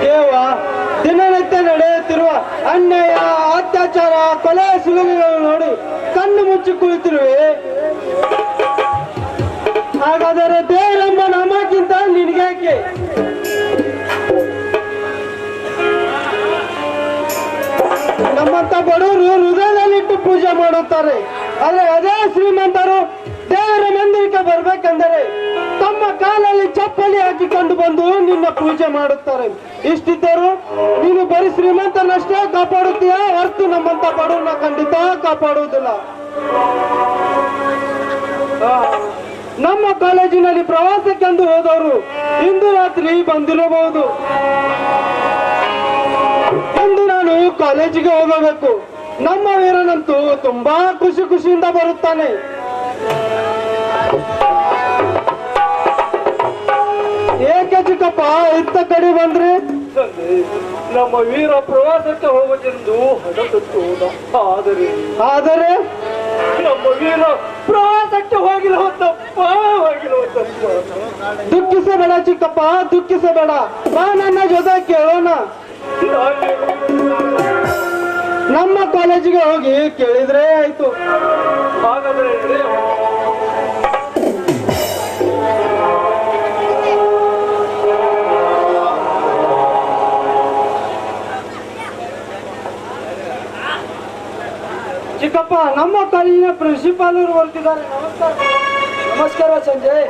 ದೇವ, ದಿನನಿತ್ಯ ನಡೆಯುತ್ತಿರುವ ಅನ್ಯಾಯ, ಅತ್ಯಾಚಾರ, ಕೊಲೆ ಸುಲಿಗೆಗಳು ನೋಡಿ ಕಣ್ಣು ಮುಚ್ಚಿ ಕುಳಿತಿರುವೆ. ಹಾಗಾದರೆ ದೇವರೆಂಬ ನಮಗಿಂತ ನಿನಗೇಕೆ? ನಮ್ಮಂತ ಬಡವರು ಹೃದಯದಲ್ಲಿಟ್ಟು ಪೂಜೆ ಮಾಡುತ್ತಾರೆ. ಆದ್ರೆ ಅದೇ ಶ್ರೀಮಂತರು ದೇವರ ಮಂದಿರಕ್ಕೆ ಬರ್ಬೇಕೆಂದರೆ ತಮ್ಮ ಕಾಲಲ್ಲಿ ಚಪ್ಪಲಿ ಹಾಕಿಕೊಂಡು ಬಂದು ನಿನ್ನ ಪೂಜೆ ಮಾಡುತ್ತಾರೆ. ಇಷ್ಟಿದ್ದರು ನೀನು ಬರೀ ಶ್ರೀಮಂತನಷ್ಟೇ ಕಾಪಾಡುತ್ತೀಯ ಹೊರತು ನಮ್ಮಂತ ಬಡವನ್ನ ಖಂಡಿತ ಕಾಪಾಡುವುದಿಲ್ಲ. ನಮ್ಮ ಕಾಲೇಜಿನಲ್ಲಿ ಪ್ರವಾಸಕ್ಕೆಂದು ಹೋದವರು ಇಂದು ರಾತ್ರಿ ಬಂದಿರಬಹುದು. ಇಂದು ನಾನು ಕಾಲೇಜಿಗೆ ಹೋಗಬೇಕು. ನಮ್ಮ ವೀರನಂತೂ ತುಂಬಾ ಖುಷಿಯಿಂದ ಬರುತ್ತಾನೆ. ಏಕೆ ಚಿಕ್ಕಪ್ಪ ಇತ್ತ ಕಡೆ ಬಂದ್ರಿ? ನಮ್ಮ ವೀರ ಪ್ರವಾಸಕ್ಕೆ ಹೋಗುತ್ತೆಂದು ಹಠತೊಟ್ಟು ಹೋದ. ಆದರೆ ನಮ್ಮ ವೀರ ಪ್ರವಾಸಕ್ಕೆ ಹೋಗಿಲ್ಲ ತಪ್ಪ. ದುಃಖಿಸಬೇಡ ಚಿಕ್ಕಪ್ಪ, ದುಃಖಿಸಬೇಡ. ಬಾ ನನ್ನ ಜೊತೆ ಕೇಳೋಣ. ನಮ್ಮ ಕಾಲೇಜಿಗೆ ಹೋಗಿ ಕೇಳಿದ್ರೆ ಆಯ್ತು. ಹಾಗಾದ್ರೆ ಚಿಕ್ಕಪ್ಪ, ನಮ್ಮ ಕಾಲೇಜಿನ ಪ್ರಿನ್ಸಿಪಾಲ್ ಅವರು ಬರ್ತಿದ್ದಾರೆ. ನಮಸ್ಕಾರ ಸಂಜಯ್.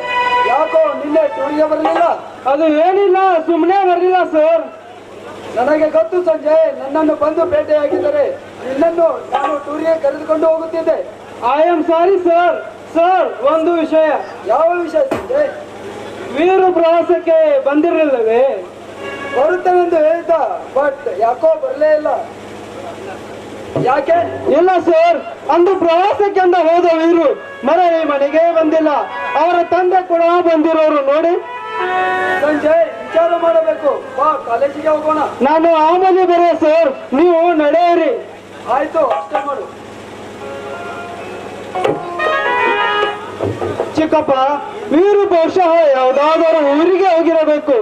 ಯಾಕೋ ನಿನ್ನೆ ಟೂರಿಗೆ ಬರಲಿಲ್ಲ? ಅದು ಏನಿಲ್ಲ, ಸುಮ್ಮನೆ ಬರಲಿಲ್ಲ ಸರ್. ನನಗೆ ಗೊತ್ತು ಸಂಜಯ್, ನನ್ನನ್ನು ಬಂದು ಭೇಟಿಯಾಗಿದ್ದರೆ ನಿನ್ನನ್ನು ನಾನು ಟೂರಿಗೆ ಕರೆದುಕೊಂಡು ಹೋಗುತ್ತಿದ್ದೆ. I am sorry sir. Sir, ಒಂದು ವಿಷಯ. ಯಾವ ವಿಷಯ ಸಂಜಯ್? ವೀರು ಪ್ರವಾಸಕ್ಕೆ ಬಂದಿರಲಿಲ್ಲವೇ? ಬರುತ್ತೇನೆಂದು ಹೇಳ್ತಾ, ಬಟ್ ಯಾಕೋ ಬರಲೇ ಇಲ್ಲ. ಯಾಕೆ? ಇಲ್ಲ ಸರ್, ಅಂದು ಪ್ರವಾಸಕ್ಕೆಂದ ಹೋದ ವೀರು ಮರಳಿ ಮನೆಗೆ ಬಂದಿಲ್ಲ. ಅವರ ತಂದೆ ಕೂಡ ಬಂದಿರೋರು ನೋಡಿ. ಸಂಜಯ್, ವಿಚಾರ ಮಾಡಬೇಕು. ಬಾ, ಕಾಲೇಜಿಗೆ ಹೋಗೋಣ. ನಾನು ಆಮೇಲೆ ಬರೇ ಸರ್, ನೀವು ನಡೆಯಿರಿ. ಆಯ್ತು, ಅಷ್ಟೇ ಮಾಡು. ಚಿಕ್ಕಪ್ಪ, ವೀರು ಬಹುಶಃ ಯಾವುದಾದರೂ ಊರಿಗೆ ಹೋಗಿರಬೇಕು.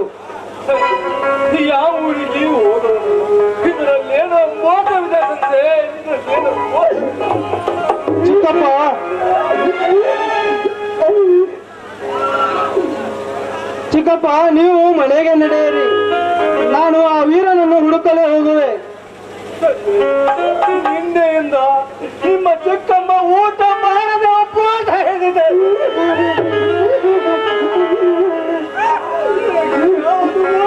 ಯಾವ ಊರಿಗೆ ಹೋದವರು? ಇದರಲ್ಲೇನೋ ಮೋಸವಿದೆ ಸಂಜೆ. ಚಿಕ್ಕಪ್ಪ, ಚಿಕ್ಕಪ್ಪ ನೀವು ಮನೆಗೆ ನಡೆಯಿರಿ, ನಾನು ಆ ವೀರನನ್ನು ಹುಡುಕಲು ಹೋಗುವೆ. ನಿನ್ನೆಯಿಂದ ನಿಮ್ಮ ಚಿಕ್ಕಮ್ಮ ಊಟ ಮಾಡದೆ ಉಪವಾಸ ಹೇಳಿದೆ.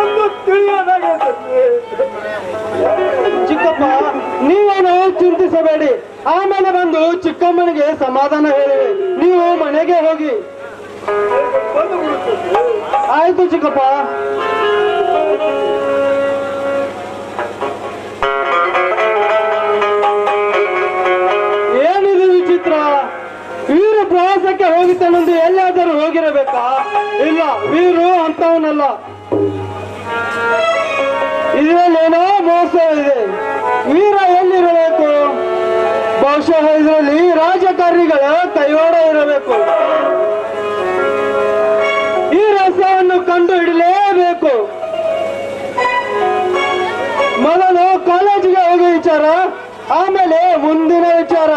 ಒಂದು ತಿಳಿಯಲಾಗಿದೆ. ಚಿಕ್ಕಪ್ಪ ನೀವೇನು ಚಿಂತಿಸಬೇಡಿ, ಆಮೇಲೆ ಬಂದು ಚಿಕ್ಕಮ್ಮನಿಗೆ ಸಮಾಧಾನ ಹೇಳಿವೆ. ನೀವು ಮನೆಗೆ ಹೋಗಿ. ಆಯ್ತು ಚಿಕ್ಕಪ್ಪ. ಏನಿದು ವಿಚಿತ್ರ, ವೀರು ಪ್ರವಾಸಕ್ಕೆ ಹೋಗಿದ್ದಾನೆಂದು ಎಲ್ಲಾದರೂ ಹೋಗಿರಬೇಕಾ? ಇಲ್ಲ, ವೀರು ಅಂತವನಲ್ಲ. ಇದರಲ್ಲೇನೋ ಮೋಸ ಇದೆ. ವೀರ ಎಲ್ಲಿರಬೇಕು? ಬಹುಶಃ ಇದರಲ್ಲಿ ರಾಜಕಾರಣಿಗಳ ಕೈವಾಡ ಇರಬೇಕು. ಈ ರಹಸ್ಯವನ್ನು ಕಂಡು ಹಿಡಲೇಬೇಕು. ಮೊದಲು ಕಾಲೇಜಿಗೆ ಹೋಗೋ ವಿಚಾರ, ಆಮೇಲೆ ಮುಂದಿನ ವಿಚಾರ.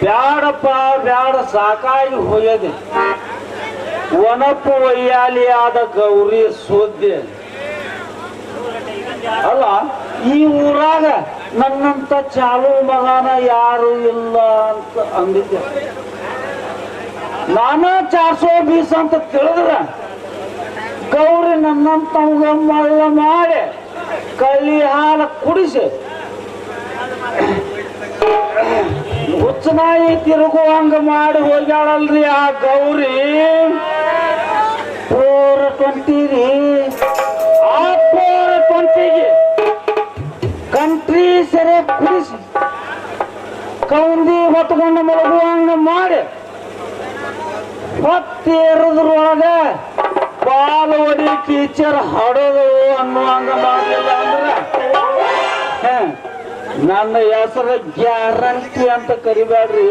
ಬ್ಯಾಡಪ್ಪ ಬ್ಯಾಡ, ಸಾಕಾಗಿ ಹೋಗ್ಯದೆ. ಒನಪ್ಪು ಒಯ್ಯಾಲಿ ಆದ ಗೌರಿ ಸುದ್ದಿ ಅಲ್ಲ. ಈ ಊರಾಗ ನನ್ನಂತ ಚಾಲು ಮಗನ ಯಾರು ಇಲ್ಲ ಅಂತ ಅಂದಿದ್ದೆ. ನಾನು 420 ಅಂತ ತಿಳಿದ್ರ ಗೌರಿ ನನ್ನಂತವ್ಗ ಮಳ್ಳ ಮಾಡಿ ಕಳ್ಳಿ ಹಾಲು ಕುಡಿಸಿ ಹುಚ್ಚನಾಯಿ ತಿರುಗುವಂಗ ಮಾಡಿ ಹೋಗ್ಯಾಳಲ್ರಿ ಆ ಗೌರಿ. 420 ರೀ, ಆ 420ಗೆ ಕಂಟ್ರಿ ಸರಿ ಕುಡಿಸಿ ಕೌಂದಿ ಹೊತ್ಕೊಂಡು ಮಲಗುವಂಗ ಮಾಡಿ ಹೊತ್ತೇರದ್ರೊಳಗ ಬಾಲು ಹೊಡಿ ಟೀಚರ್ ಹಾಡೋದು ಅನ್ನುವಂಗ ಮಾಡಲಿಲ್ಲ ಅಂದ್ರೆ ನನ್ನ ಹೆಸರು ಗ್ಯಾರಂಟಿ ಅಂತ ಕರಿಬೇಡ್ರಿ.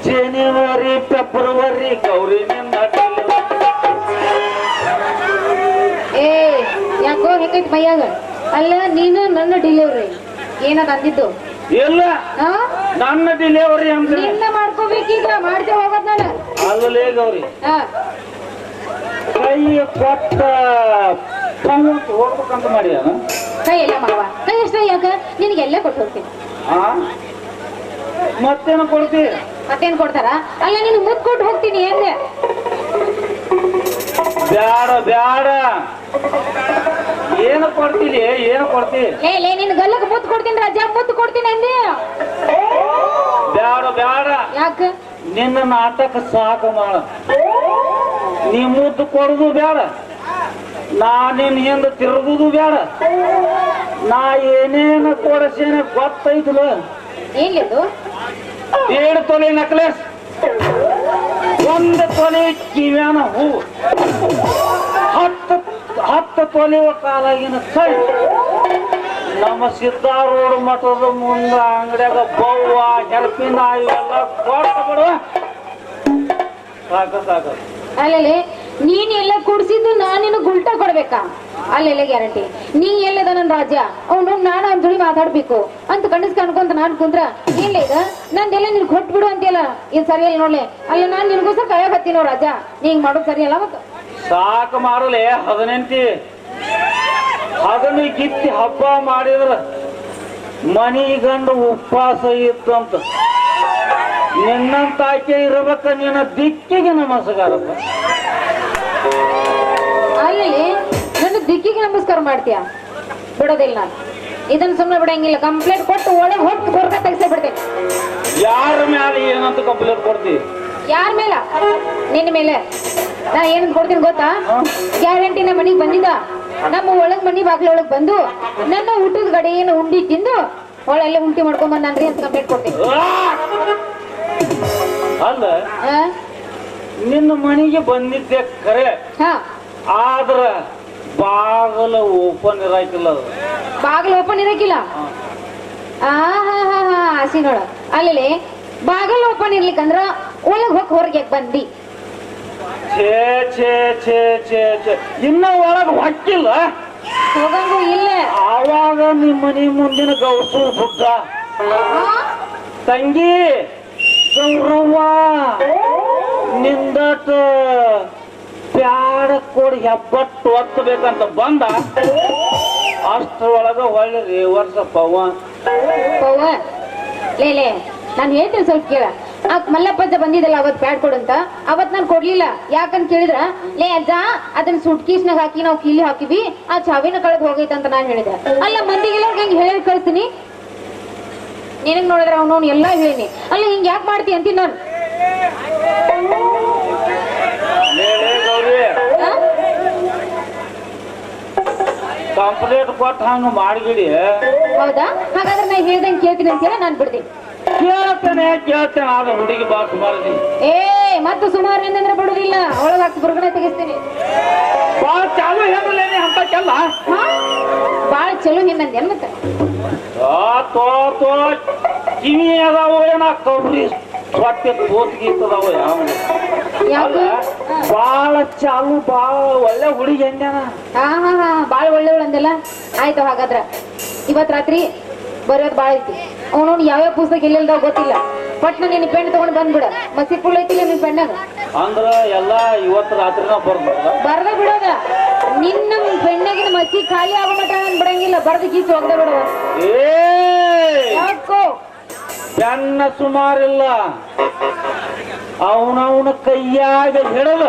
ಜನವರಿ ಫೆಬ್ರವರಿ ಗೌರಿ ಯಾಕೋ ಹೆಂಗೈತಿ ಮೈಯಾಗ? ಅಲ್ಲ ನೀನು ನನ್ನ ಡಿಲಿವರಿ ಏನದ ಅಂದಿದ್ದು? ಇಲ್ಲ, ನನ್ನ ಡಿಲಿವರಿ ಅಂತ ನಿನ್ನ ಮಾಡ್ಕೋಬೇಕೀಗ. ಮಾಡ್ದೆ ಹೋಗೋದ್ ನಾನು ಅಲ್ಲೇ ಗೌರಿ ಕೈ ಕೊಟ್ಟ ಹೋಗ್ಬೇಕಂತ ಮಾಡಿ ಕೈ ಎಲ್ಲ ಮಾವ. ಕೈ ಅಷ್ಟ ಯಾಕ? ನಿನಗೆಲ್ಲ ಕೊಟ್ಟು ಹೋಗ್ತೀನಿ. ಮತ್ತೇನು ಕೊಡ್ತಿ? ಮತ್ತೇನ್ ಕೊಡ್ತಾರ? ಅಲ್ಲ ನೀನು ಮುದ್ ಕೊಟ್ಟು ಹೋಗ್ತೀನಿ ಎಂದೆ. ಬ್ಯಾಡ ಬ್ಯಾಡ, ಏನು ಕೊಡ್ತೀನಿ? ಏನು ಕೊಡ್ತಿ? ಲೇ ನಿನ್ ಗಲ್ಲಕ್ಕೆ ಮುತ್ತು ಕೊಡ್ತೀನಿ ರಾಜ, ಮುತ್ತು ಕೊಡ್ತೀನಿ ಅಂದೆ. ಬ್ಯಾಡ ಬ್ಯಾಡ, ಯಾಕ? ನಿನ್ನ ನಾಟಕ ಸಾಕು ಮಾಡ. ನೀ ಮುದ್ದು ಕೊಡುದು ಬೇಡ, ನಾ ನಿನ್ ಹಿಂದ ತಿರುಗುದು ಬೇಡ. ನಾ ಏನೇನು ಕೊಡಸೇನೆ ಗೊತ್ತೈತಲ್ಲ. ಏನಿದು? 1.5 ತೊಲೆ ನೆಕ್ಲೆಸ್, 1 ತೊಲೆ ಕಿವ್ಯಾನ ಹೂ, 10 ತೊಲೆ ಕಾಲಾಗಿನ ಕೈ. ನಮ್ಮ ಸಿದ್ದಾರೂಢ ಮಠದ ಮುಂದ ಅಂಗಡಿಯಾಗ ಬವ್ವ ಹೆಲ್ಪಿನ ಇವೆಲ್ಲ ಕೊಟ್ಟು ಬಿಡುವ. ಸಾಕು ಸಾಕು. ಅಲ್ಲಲ್ಲಿ ನೀನ್ ಎಲ್ಲ ಕುಡ್ಸಿದ್ದು ನಾನು ನಿನಗ್ ಉಲ್ಟಾ ಕೊಡ್ಬೇಕಾ? ಅಲ್ಲೆಲ್ಲ ಗ್ಯಾರಂಟಿ ನೀ ಎಲ್ಲದ ನನ್ ರಾಜ ಅವನು ನಾನು ಅವ್ನ ಜೋಡಿ ಮಾತಾಡ್ಬೇಕು ಅಂತ ಕನಸ್ ಅನ್ಕೊಂತ ನಾನ್ ಕುಂದ್ರ ಇಲ್ಲ ಈಗ ನಂದೆಲ್ಲ ನಿನ್ ಕೊಟ್ಟು ಬಿಡು ಅಂತೀಯಲ್ಲ, ಇದು ಸರಿಯಲ್ಲ ನೋಡ್ಲೆ. ಅಲ್ಲ ನಾನ್ ನಿನ್ಗೋಸ್ಕರ ಕೈಯಾಗ ಹತ್ತೀನೋ ರಾಜ, ನೀ ಹಿಂಗ್ ಮಾಡೋದು ಸರಿಯಲ್ಲ. ಮತ್ತ ಸಾಕು ಮಾರಲೆ 18 ಅದನ್ನು ಗಿತ್ತಿ ಹಬ್ಬ ಮಾಡಿದ್ರ ಮನಿಗಂಡು ಉಪವಾಸ ಇತ್ತಂತ ನಿನ್ನಂತ ಆಕೆ ಇರಬೇಕ. ನಿನ್ನ ದಿಕ್ಕಿಗೆ ನಮಸ್ಕಾರಪ್ಪ. ಅಲ್ಲಿ ನನ್ನ ದಿಕ್ಕಿಗೆ ನಮಸ್ಕಾರ ಮಾಡ್ತೀಯ? ಬಿಡೋದಿಲ್ಲ ನಾನು ಇದನ್ನ, ಸುಮ್ಮನೆ ಬಿಡಂಗಿಲ್ಲ. ಕಂಪ್ಲೇಂಟ್ ಕೊಟ್ಟು ಒಳಗೆ ಹೊಟ್ಟು ಬರ್ಕ ತೆಗ್ಸೇ ಬಿಡ್ತೇನೆ. ಯಾರ ಮ್ಯಾಲೆ ಏನಂತ ಕಂಪ್ಲೇಂಟ್ ಕೊಡ್ತೀವಿ? ಯಾರ ಮೇಲ? ನಿನ್ನ ಮೇಲೆ. ನಾ ಏನಂತ ಕೊಡ್ತೀನಿ ಗೊತ್ತಾ? ಗ್ಯಾರಂಟಿ ನಮ್ಮ ಮನಿಗ್ ಬಂದಿದ್ದ, ನಮ್ಮ ಒಳಗ್ ಮನಿ ಬಾಗ್ಲೊಳಗ್ ಬಂದು ನನ್ನ ಊಟದ ಗಡೆ ಏನು ಉಂಡಿ ತಿಂದು ಒಳಲ್ಲೇ ಉಂಟಿ ಮಾಡ್ಕೊಂಡ್ ಬಂದ್ರಿ ಅಂತ ಕಂಪ್ಲೇಂಟ್ ಕೊಡ್ತೀನಿ. ಅಲ್ಲ, ನಿನ್ನ ಮನೆಗೆ ಬಂದಿದ್ದೆ ಖರೆ, ಹಾ ಆದ್ರ ಬಾಗಲ ಓಪನ್ ಇರಾಕಿಲ್ಲ. ಅದು ಬಾಗಿಲು ಓಪನ್ ಇರಕಿಲ್ಲ. ಹಸಿ ನೋಡ. ಅಲ್ಲಿ ಬಾಗಿಲು ಓಪನ್ ಇರ್ಲಿಕ್ಕಂದ್ರ ಒಳಗ್ ಹೋಗಿ ಹೊರಗೆ ಬಂದಿ. ಛೇ ಛೇ ಛೇ ಛೇ ಛೇ, ಇನ್ನ ಒಳಗ ಹೊಕ್ಕಿಲ್ಲ. ಹೋಗಂಗು ಇಲ್ಲ. ಆವಾಗ ನಿಮ್ಮ ಮನಿ ಮುಂದಿನ ಗೌಸು ಬುದ್ಧ ತಂಗಿ ಗೌರವ್ವ ನಿಂದಟ ಪ್ಯಾಡ ಕೊಡಿ ಹೆಬ್ಬಟ್ಟು ಒತ್ತಬೇಕಂತ ಬಂದ. ಅಷ್ಟ್ರೊಳಗ ಒಳ್ಳೆ ರೇವರ್ಸ ಪವನ್ ಲೇ ನಾನು ಹೇಳ್ತೀನಿ ಸ್ವಲ್ಪ ಕೇಳ. ಆ ಮಲ್ಲಪ್ಪಜ್ಜ ಬಂದಿದ್ದಲ್ಲ ಅವತ್ ಪ್ಯಾಡ್ ಕೊಡಂತ, ಅವತ್ ನಾನು ಕೊಡ್ಲಿಲ್ಲ. ಯಾಕಂತ ಕೇಳಿದ್ರ, ಲೇ ಅಜ್ಜ ಅದನ್ನ ಸುಟ್ಕೀಸ್ನಾಗ ಹಾಕಿ ನಾವು ಕೀಲಿ ಹಾಕಿವಿ, ಆ ಚಾವಿನ ಕಳೆದ್ ಹೋಗೈತೆ ಅಂತ ನಾನು ಹೇಳಿದೆ. ಅಲ್ಲ ಮಂದಿಗೆಲ್ಲ ಹೆಂಗ್ ಹೇಳಿ ಕಳಿಸ್ತೀನಿ, ನಿನಗ್ ನೋಡಿದ್ರ ಅವನು ಎಲ್ಲಾ ಹೇಳಿನಿ. ಅಲ್ಲ ಹಿಂಗ್ ಯಾಕೆ ಮಾಡ್ತಿ ಅಂತೀನಿ ನಾನು. ಗೌರಿ ಕಂಪ್ಲೇಂಟ್ ಕೊಟ್ಟು ಹಂಗ ಮಾಡಿಬಿಡಿ. ಹೌದಾ? ಹಾಗಾದ್ರೆ ನಾ ಹೇಳ್ದಂಗೆ ಕೇಳ್ತೀನಿ ಅಂತ ಹೇಳಿ ನಾನು ಬಿಡ್ತೀನಿ. ಕೇಳ್ತೇನೆ ಆದ್ರೆ ಹುಡುಗಿ ಬಾ ಸುಮಾರು. ಮತ್ತೆ ಸುಮಾರು ಏನಂದ್ರೆ ಬಿಡುದಿಲ್ಲ, ಒಳಗೆ ಹಾಕಿ ಬುರ್ಗಡೆ ತೆಗಿಸ್ತೀನಿ. ಬಾಳ ಚಾಲು ಹೇಳಲೇನೆ ಅಂತ ಕೆಲ್ಲ ಬಾಳ ಚಲೋ ಹಿಂದಂದೇನ್ ಮತ್ತೆ ಕಿವಿ ಅದಾವ ಏನ ಕೌರಿ ಸ್ವತ್ತೆ ತೋತ್ ಗೀತದಾವ ಯಾವ ಬಾಳ ಚಾಲು ಬಾಳ ಒಳ್ಳೆ ಹುಡುಗಿ ಅಂದ್ಯಾನ. ಬಾಳ ಒಳ್ಳೆವಳು ಅಂದೆಲ್ಲ. ಆಯ್ತು ಹಾಗಾದ್ರ ಇವತ್ ರಾತ್ರಿ ಬರೋದ್ ಬಾಳ ಐತಿ. ಅವನವ್ನು ಯಾವ್ಯಾವ ಪುಸ್ತಕ ಎಲ್ಲೆಲ್ದಾವ್ ಗೊತ್ತಿಲ್ಲ. ಪಟ್ನ ನಿನ್ ಪೆಣ್ ತಗೊಂಡ್ ಬಂದ್ಬಿಡ. ಮಸಿ ಫುಲ್ ಐತಿಲ್ಲ ನಿನ್ ಪೆಣ್ಣಾಗ. ಅಂದ್ರ ಎಲ್ಲಾ ಇವತ್ತು ರಾತ್ರಿನ ಬರ್ದ ಬಿಡೋದ. ನಿನ್ನ ಪೆಣ್ಣಾಗಿನ ಮಸಿ ಖಾಲಿ ಆಗೋ ಮಟ ನಾನ್ ಬಿಡಂಗಿಲ್ಲ. ಬರ್ದ ಗೀಚು ಹೋಗ್ದ ಬಿಡವ. ಯಾಕೋ ಪೆಣ್ಣ ಸುಮಾರಿಲ್ಲ, ಅವನವನ ಕೈಯಾಗ ಹಿಡದ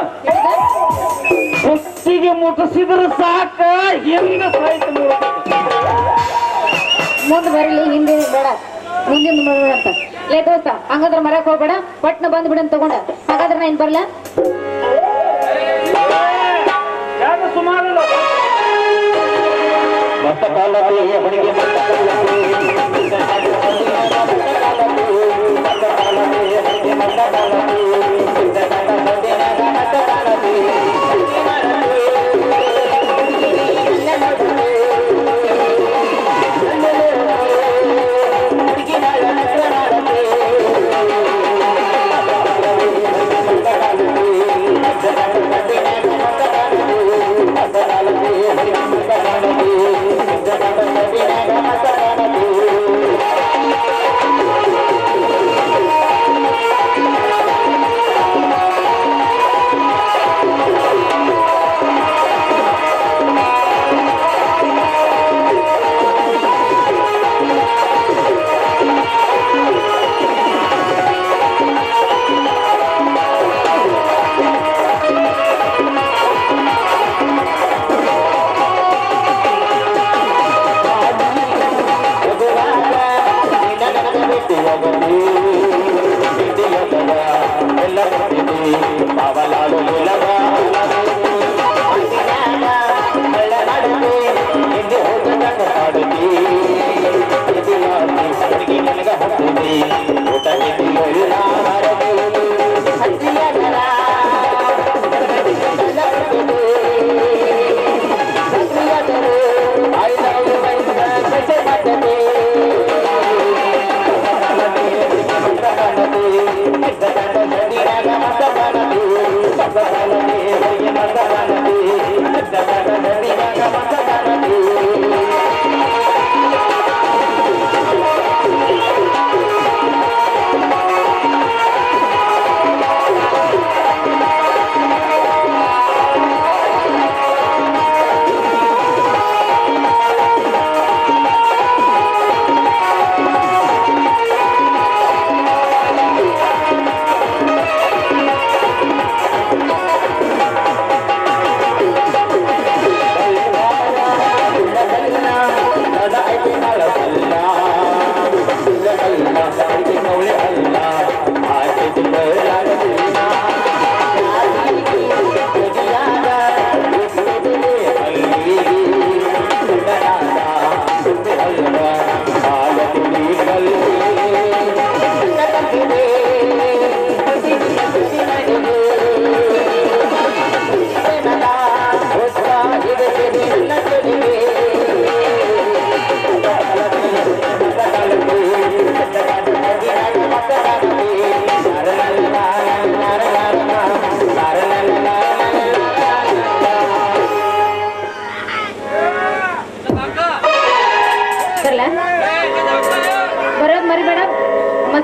ಕುತ್ತಿಗೆ ಮುಟ್ಟಿಸಿದ್ರ ಸಾಕ. ಹಿಂದೆ ಸಾಯ್ತು ಮುಂದೆ ಬರಲಿ, ಹಿಂದೆ ಬೇಡ, ಮುಂದಿನ ಬೇಡ ಅಂತ. ಲೇ ದೋಸ್ತ, ಹಂಗಾದ್ರೆ ಮರಕ್ ಹೋಗ್ಬೇಡ, ಪಟ್ನ ಬಂದ್ ಬಿಡಂತ ತಗೊಂಡ. ಹಾಗಾದ್ರೆ ನಾ ಏನ್ ಬರ್ಲ? ಸುಮಾರಿಲ್ಲ. ಮತ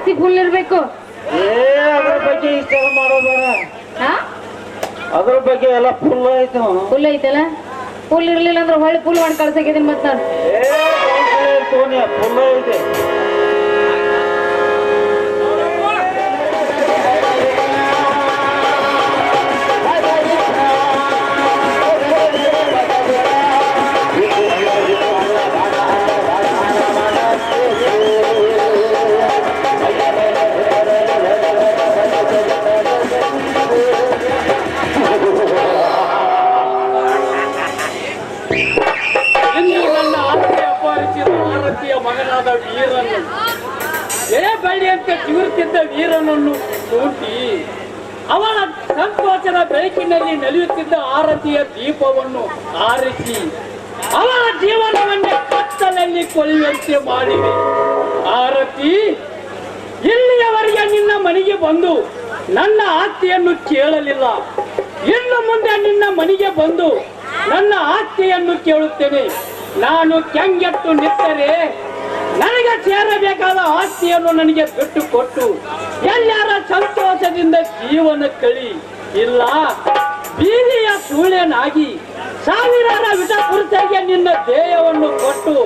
ಜಾಸ್ತಿ ಫುಲ್ ಇರ್ಬೇಕು. ಅದ್ರ ಬಗ್ಗೆ ಇಷ್ಟ ಮಾಡೋಬೇಡ. ಹಾ ಅದ್ರ ಬಗ್ಗೆ ಎಲ್ಲ ಫುಲ್ ಆಯ್ತು. ಫುಲ್ ಐತಲ್ಲ, ಫುಲ್ ಇರ್ಲಿಲ್ಲ ಅಂದ್ರೆ ಹೊಳ್ಳಿ ಫುಲ್ ಮಾಡಿ ಕಳ್ಸಾಕಿದೀನಿ ಮತ್ತ ನಾನು. ಫುಲ್ ಐತೆ. ಇಂದು ನನ್ನ ಆಸ್ತಿ ಅಪಹರಿಸಿದ ಆರತಿಯ ಮಗನಾದ ವೀರನು ಬಳ್ಳಿ ಅಂತ ಕಿವಿರುತ್ತಿದ್ದ ವೀರನನ್ನು ಸೂಟಿ ಅವನ ಸಂತೋಷದ ಬೆಳಕಿನಲ್ಲಿ ನಲಿಯುತ್ತಿದ್ದ ಆರತಿಯ ದೀಪವನ್ನು ಆರಿಸಿ ಅವನ ಜೀವನವನ್ನೇ ಕತ್ತಲಲ್ಲಿ ಕೊಲ್ಲುವಂತೆ ಮಾಡಿದೆ. ಆರತಿ, ಇಲ್ಲಿಯವರೆಗೆ ನಿನ್ನ ಮನೆಗೆ ಬಂದು ನನ್ನ ಆಸ್ತಿಯನ್ನು ಕೇಳಲಿಲ್ಲ. ಇನ್ನು ಮುಂದೆ ನಿನ್ನ ಮನೆಗೆ ಬಂದು ನನ್ನ ಆಸ್ತಿಯನ್ನು ಕೇಳುತ್ತೇನೆ. ನಾನು ಕೆಂಗೆಟ್ಟು ನಿಂತರೆ ನನಗೆ ಸೇರಬೇಕಾದ ಆಸ್ತಿಯನ್ನು ನನಗೆ ಬಿಟ್ಟು ಕೊಟ್ಟು ಎಲ್ಲರ ಸಂತೋಷದಿಂದ ಜೀವನ ಕಳಿ. ಇಲ್ಲ, ಬೀದಿಯ ಸೂಳೆನಾಗಿ ಸಾವಿರಾರ ವಿಷಪುರುಷರಿಗೆ ನಿನ್ನ ದೇಹವನ್ನು ಕೊಟ್ಟು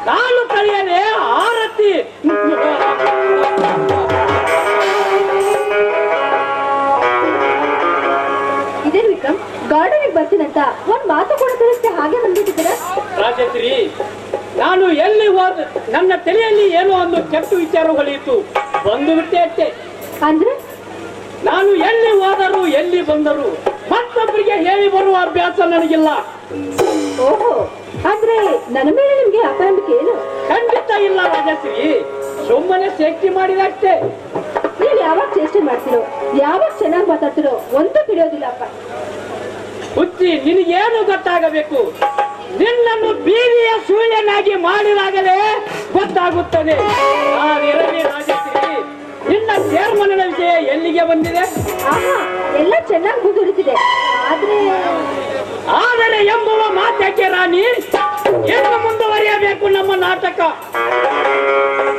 ನಾನು ಕಳೆಯಲೇ ಆರತಿ. ಇದೇ ವಿಕ್ರಮ್, ಗಾರ್ಡನಿಗೆ ಬರ್ತೀನಂತ ಒಂದ್ ಮಾತು ಕೂಡ ತಿಳಿಸ್ತೆ ಹಾಗೆ ಬಂದ್ಬಿಟ್ಟಿದ್ದೀರ. ರಾಜಶ್ರೀ, ನಾನು ಎಲ್ಲಿ ಹೋದ ನನ್ನ ತಲೆಯಲ್ಲಿ ಏನೋ ಒಂದು ಕೆಟ್ಟ ವಿಚಾರಗಳಿತ್ತು, ಬಂದು ಬಿಟ್ಟೆ ಅಷ್ಟೇ. ಅಂದ್ರೆ ನಾನು ಎಲ್ಲಿ ಹೋದರು ಎಲ್ಲಿ ಬಂದರು ಮತ್ತೊಬ್ಬರಿಗೆ ಹೇಳಿ ಬರುವ ಅಭ್ಯಾಸ ನನಗಿಲ್ಲ. ಓಹೋ, ಅಂದ್ರೆ ನನ್ನ ಮೇಲೆ ನಿಮ್ಗೆ ಅಪನಂಬಿಕೆ ಏನು? ಖಂಡಿತ ಇಲ್ಲ ರಾಜಶ್ರೀ, ಸುಮ್ಮನೆ ಸೇಫ್ಟಿ ಮಾಡಿದಷ್ಟೇ. ನೀವ್ ಯಾವಾಗ ಚೇಷ್ಟೆ ಮಾಡ್ತಿರೋ, ಯಾವಾಗ ಚೆನ್ನಾಗಿ ಮಾತಾಡ್ತಿರೋ ಒಂದು ತಿಳಿಯೋದಿಲ್ಲಪ್ಪ. ಹುಚ್ಚಿ, ನಿನಗೇನು ಗೊತ್ತಾಗಬೇಕು? ನಿನ್ನನ್ನು ಬೀದಿಯ ಸೂಳ್ಯನಾಗಿ ಮಾಡಿದಾಗಲೇ ಗೊತ್ತಾಗುತ್ತದೆ. ನಾನಿರಲಿ ರಾಜಶ್ರೀ, ನಿನ್ನ ಚೇರ್ಮನ್ನ ವಿಷಯ ಎಲ್ಲಿಗೆ ಬಂದಿದೆ? ಆಹಾ, ಎಲ್ಲ ಚೆನ್ನಾಗಿ ಮುಂದುವರಿತಿದೆ. ಆದರೆ ಎಂಬುವ ಮಾತಕ್ಕೆ ರಾಣಿ, ಏನು ಮುಂದುವರಿಯಬೇಕು ನಮ್ಮ ನಾಟಕ?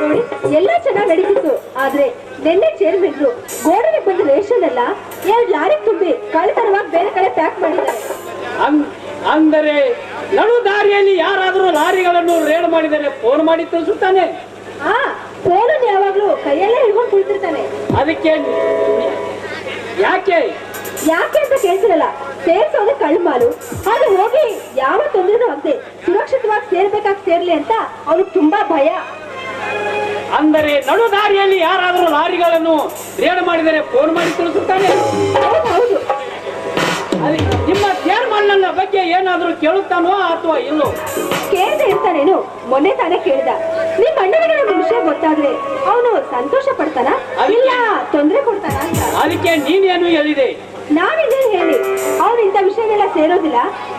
ನೋಡಿ, ಎಲ್ಲ ಚೆನ್ನಾಗಿ ನಡೀತಿತ್ತು. ಆದ್ರೆ ನಿನ್ನೆ ಚೇರ್ಮನ್ರು ಗೋಡೆಗೆ ಬಂದ ರೇಷನ್ ಎಲ್ಲ 2 ಲಾರಿ ತುಂಬಿ ಕಳ್ತನವಾಗಿ ಬೇರೆ ಕಡೆ ಪ್ಯಾಕ್ ಮಾಡಿದ್ದಾರೆ. ಅಂದರೆ ನಡು ದಾರಿಯಲ್ಲಿ ಯಾರಾದರೂ ಲಾರಿಗಳನ್ನು ರೇಡ್ ಮಾಡಿದರೆ ಫೋನ್ ಮಾಡಿ ತಿಳಿಸುತ್ತಾನೆ. ಆ ಫೋನನ್ನು ಯಾವಾಗ್ಲೂ ಕೈಯಲ್ಲೇ ಹಿಡ್ಕೊಂಡು ಕುಳಿತಿರ್ತಾನೆ. ಅದಕ್ಕೆ ಯಾಕೆ ಯಾಕೆ ಅಂತ ಕೇಳ್ತಿರಲ್ಲ. ಸೇರ್ಸೋದು ಕಳ್ಮಾಲು, ಅದು ಹೋಗಿ ಯಾವ ತೊಂದರೆನೂ ಆಗದೆ ಸುರಕ್ಷಿತವಾಗಿ ಸೇರ್ಬೇಕಾಗಿ ಸೇರ್ಲಿ ಅಂತ ಅವ್ರಿಗೆ ತುಂಬಾ ಭಯ. ಅಂದರೆ ನಡು ದಾರಿಯಲ್ಲಿ ಯಾರಾದರೂ ಲಾರಿಗಳನ್ನು ರೇಡ್ ಮಾಡಿದರೆ ಫೋನ್ ಮಾಡಿ ತಿಳಿಸುತ್ತಾನೆ. ಹೌದು, ನಿಮ್ಮ ಚೇರ್ಮನ್ನ ಬಗ್ಗೆ ಏನಾದರೂ ಕೇಳುತ್ತಾನೋ ಅಥವಾ ಇಲ್ಲೋ? ಕೇಳ್ದೆ ಇರ್ತಾನೇನು. ಮೊನ್ನೆ ತಾನೇ ಕೇಳ್ದ. ನಿಮ್ ಅಣ್ಣನಿಗೆ ನಮ್ಮ ವಿಷಯ ಗೊತ್ತಾದ್ರೆ ಅವನು ಸಂತೋಷ ಪಡ್ತಾನ ಇಲ್ಲ ತೊಂದರೆ ಕೊಡ್ತಾನ ಅಂತ. ಅದಕ್ಕೆ ನೀನೇನು ಹೇಳಿದೆ? ನಾನಿದೇನು ಹೇಳಿ, ಅವ್ನು ಇಂಥ ವಿಷಯನೆಲ್ಲ ಸೇರೋದಿಲ್ಲ.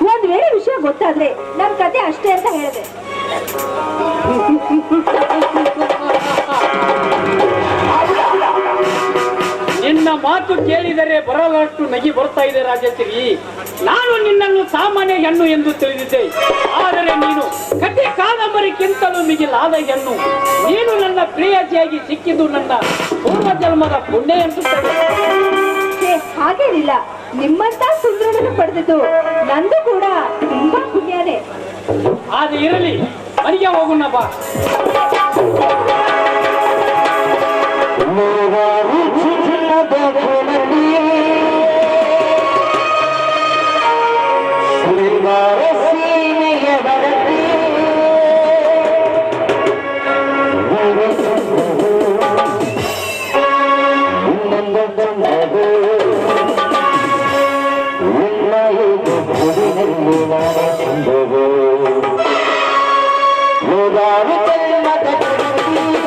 ಒಂದ್ ವೇಳೆ ವಿಷಯ ಗೊತ್ತಾದ್ರೆ ನಮ್ ಕತೆ ಅಷ್ಟೇ ಅಂತ ಹೇಳಿದೆ. ನಿನ್ನ ಮಾತು ಕೇಳಿದರೆ ಬರಲಷ್ಟು ನಗಿ ಬರ್ತಾ ಇದೆ ರಾಜಶ್ರೀ. ನಾನು ನಿನ್ನನ್ನು ಸಾಮಾನ್ಯ ಹೆಣ್ಣು ಎಂದು ತಿಳಿದಿದ್ದೆ. ಆದರೆ ನೀನು ಕತೆ ಕಾದಂಬರಿಗಿಂತಲೂ ಮಿಗಿಲಾದ ಹೆಣ್ಣು. ನೀನು ನನ್ನ ಪ್ರೇಯಸಿಯಾಗಿ ಸಿಕ್ಕಿದ್ದು ನನ್ನ ಪೂರ್ವ ಜನ್ಮದ ಪುಣ್ಯ ಎನಿಸುತ್ತದೆ. ಹಾಗೇನಿಲ್ಲ, ನಿಮ್ಮಂತ ಸುಂದರನನ್ನು ಪಡೆದಿದ್ದು ನಂದು ಕೂಡ ತುಂಬಾ ಪುಣ್ಯನೇ. ಅದು ಇರಲಿ, ಮನೆಗೆ ಹೋಗೋಣ ಬಾ. ¡Gracias!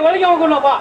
ಒಳಗೆ ಹೋಗೋಣ ಬಾ.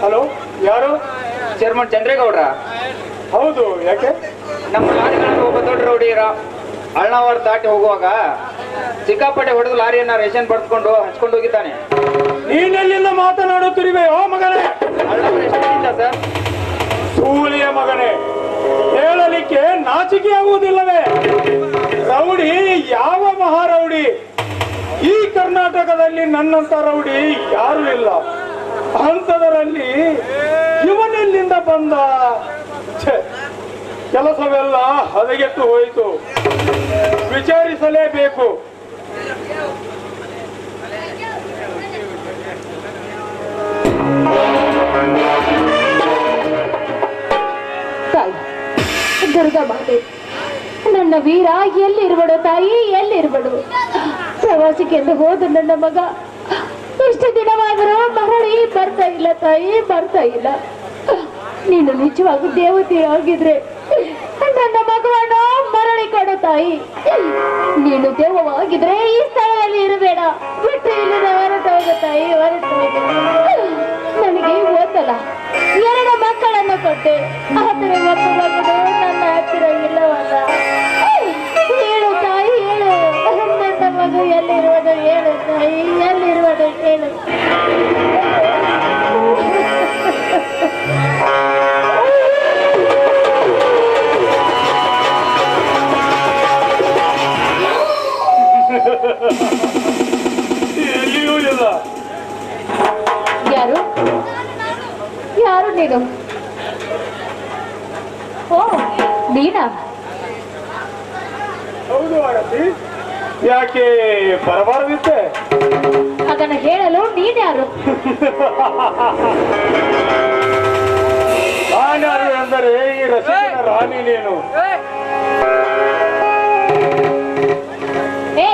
ಹಲೋ, ಯಾರು? ಚೇರ್ಮನ್ ಚಂದ್ರೇಗೌಡ್ರ? ಹೌದು, ಯಾಕೆ? ನಮ್ಮ ಲಾರಿಗಳಲ್ಲಿ ಒಬ್ಬ ದೊಡ್ಡ ರೌಡಿಯರ ಅಳ್ನಾವರ್ ದಾಟಿ ಹೋಗುವಾಗ ಸಿಕ್ಕಾಪಟ್ಟೆ ಹೊಡೆದು ಲಾರಿಯನ್ನ ರೇಷನ್ ಬಡ್ಕೊಂಡು ಹಚ್ಕೊಂಡು ಹೋಗಿದ್ದಾನೆ. ನೀನೆಲ್ಲಿಂದ ಮಾತನಾಡುತ್ತಿರುವೆ ಓ ಮಗನೇ? ಅಳ್ನಾವರ್ ಎಷ್ಟರಿಂದ ಸರ್? ಸೂಲಿಯ ಮಗನೇ, ಹೇಳಲಿಕ್ಕೆ ನಾಚಿಕೆ ಆಗುವುದಿಲ್ಲವೇ? ರೌಡಿ ಯಾವ ಮಹಾರೌಡಿ? ಈ ಕರ್ನಾಟಕದಲ್ಲಿ ನನ್ನಂತ ರೌಡಿ ಯಾರು ಇಲ್ಲ. ಅಂಥದರಲ್ಲಿ ಇವನೆಲ್ಲಿಂದ ಬಂದ? ಛೆ, ಕೆಲಸವೆಲ್ಲ ಹದಗೆಟ್ಟು ಹೋಯಿತು. ವಿಚಾರಿಸಲೇಬೇಕು. ತಾಯಿ ದುರ್ಗಾ ಮಾತೆ, ನನ್ನ ವೀರ ಎಲ್ಲಿರುವಡು ತಾಯಿ, ಎಲ್ಲಿರುವಡು? ಪ್ರವಾಸಕ್ಕೆಂದು ಹೋದ ನನ್ನ ಮಗ ಇಷ್ಟು ದಿನವಾದರೂ ಮರಳಿ ಬರ್ತಾ ಇಲ್ಲ ತಾಯಿ, ಬರ್ತಾ ಇಲ್ಲ. ನೀನು ನಿಜವಾಗಿ ದೇವತೆ ಆಗಿದ್ರೆ ನನ್ನ ಮಗುವನ್ನು ಮರಳಿ ಕೊಡು ತಾಯಿ. ನೀನು ದೇವವಾಗಿದ್ರೆ ಈ ಸ್ಥಳದಲ್ಲಿ ಇರಬೇಡ, ಬಿಟ್ಟು ಇಲ್ಲದ ಹೊರಟು ಹೋಗು ತಾಯಿ, ಹೊರಟು ಹೋಗು. ನನಗೆ ಓದಲ್ಲ, 2 ಮಕ್ಕಳನ್ನು ಕೊಟ್ಟೆ, ಆದರೆ ಒಬ್ಬ ಮಗನು ನನ್ನ ಹತ್ತಿರ ಇಲ್ಲವಲ್ಲ. ಹೇಳು ತಾಯಿ, ಹೇಳು, ನನ್ನ ಮಗು ಎಲ್ಲಿರುವುದು ಹೇಳು ತಾಯಿ, ಎಲ್ಲಿರುವುದು ಹೇಳು. ಎಲ್ಲಿಯೂ ಇಲ್ಲ. ಯಾರು ಯಾರು ನೀನು? ಓ, ನೀನಾ? ಹೌದು ಆರತಿ, ಯಾಕೆ ಬರಬಾರದಿತ್ತೆ? ಅದನ್ನು ಹೇಳಲು ನೀನ್ಯಾರು? ನಾನ್ಯಾರು ಎಂದರೆ ಈ ರಸಿಕನ ರಾಣಿ ನೀನು. ಏ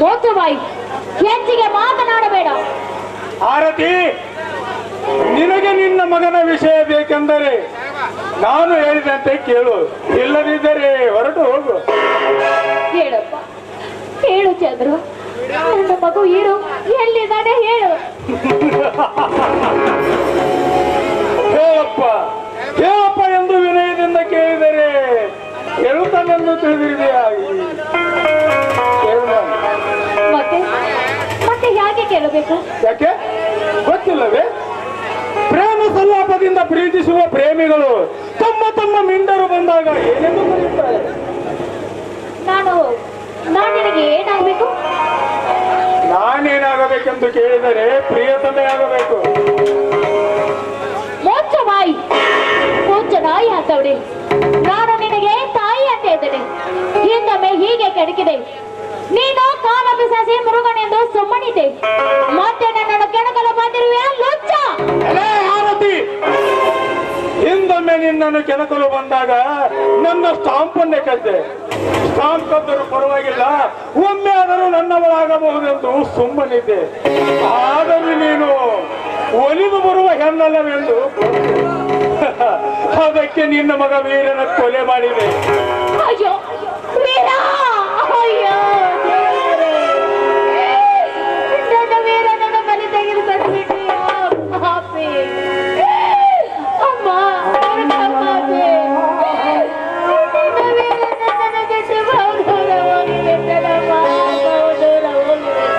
ಮೋತು ಬಾಯಿ, ಹೆಚ್ಚಿಗೆ ಮಾತನಾಡಬೇಡ. ಆರತಿ, ನಿನಗೆ ನಿನ್ನ ಮಗನ ವಿಷಯ ಬೇಕೆಂದರೆ ನಾನು ಹೇಳಿದಂತೆ ಕೇಳು, ಇಲ್ಲದಿದ್ದರೆ ಹೊರಟು ಹೋಗು. ಹೇಳಪ್ಪ, ಹೇಳು ಚಂದ್ರು, ನನ್ನ ಮಗು ಇರು ಎಲ್ಲಿದ್ದಾನೆ ಹೇಳು. ಹೇಳಪ್ಪ, ಹೇಳಪ್ಪ ಎಂದು ವಿನಯದಿಂದ ಕೇಳಿದರೆ ಹೇಳುತ್ತಾನೆಂದು ತಿಳಿದಿದೆಯಾ? ಮತ್ತೆ ಮತ್ತೆ ಹೇಗೆ ಕೇಳಬೇಕು? ಯಾಕೆ ಗೊತ್ತಿಲ್ಲವೇ? ಪ್ರೇಮ ಸಲ್ಲಾಪದಿಂದ ಪ್ರೀತಿಸುವ ಪ್ರೇಮಿಗಳು ತಮ್ಮ ತಮ್ಮ ಮಿಂಡರು ಬಂದಾಗ ಏನೆಂದು ಕರೆಯುತ್ತಾರೆ? ನಾನು ನಿನಗೆ ಏನಾಗಬೇಕು? ನಾನೇನಾಗಬೇಕೆಂದು ಕೇಳಿದರೆ ಪ್ರಿಯತಮೆ ಆಗಬೇಕು. ಮೋಚ ಬಾಯಿ, ಮೋಚ ನಾಯಿ ಅಂತವಡಿ. ನಾನು ನಿನಗೆ ತಾಯಿ ಅಂತ ಇದ್ದೇನೆ. ಹಿಂದೊಮ್ಮೆ ಹೀಗೆ ಕೆಡಕಿದೆ, ನೀನು ಕಾಲ ಬಿಸಾಸಿ ಮುರುಗನೆಂದು ಸುಮ್ಮನಿದ್ದೆ. ಮತ್ತೆ ನನ್ನನ್ನು ಕೆಣಕಲು ಬಂದಿರುವೆ ಲುಚ್ಚ. ಆರತಿ, ಹಿಂದೊಮ್ಮೆ ನಿನ್ನನ್ನು ಕೆಣಕಲು ಬಂದಾಗ ನನ್ನ ಸ್ಟಾಂಪನ್ನೇ ಕದ್ದೆ. ಸ್ಟಾಂಪ್ ಕದ್ದರೂ ಪರವಾಗಿಲ್ಲ, ಒಮ್ಮೆ ಆದರೂ ನನ್ನವಳಾಗಬಹುದೆಂದು ಸುಮ್ಮನಿದ್ದೆ. ಆದರೂ ನೀನು ಒಲಿದು ಬರುವ ಹೆಣ್ಣಲ್ಲವೆಂದು ಅದಕ್ಕೆ ನಿನ್ನ ಮಗ ವೀರನ ಕೊಲೆ ಮಾಡಿದೆ. ಅಯ್ಯೋ ವೀರ, ಅಯ್ಯೋ ದೇವರೇ. ನನ್ನ ವೀರನನ್ನ ಬಲಿ ತೆಗೆದುಕೊಂಡ್ಬಿಟ್ಟಿಯೋ ಪಾಪಿ. ಅಮ್ಮ ಪಾಪಿ, ನನ್ನ ವೀರನನ್ನ ಬಿಟ್ಟು ಬಹುದೂರ ಹೋಗಿಬಿಟ್ಟನಮ್ಮ, ಬಹುದೂರ ಹೋಗಿಬಿಟ್ಟ.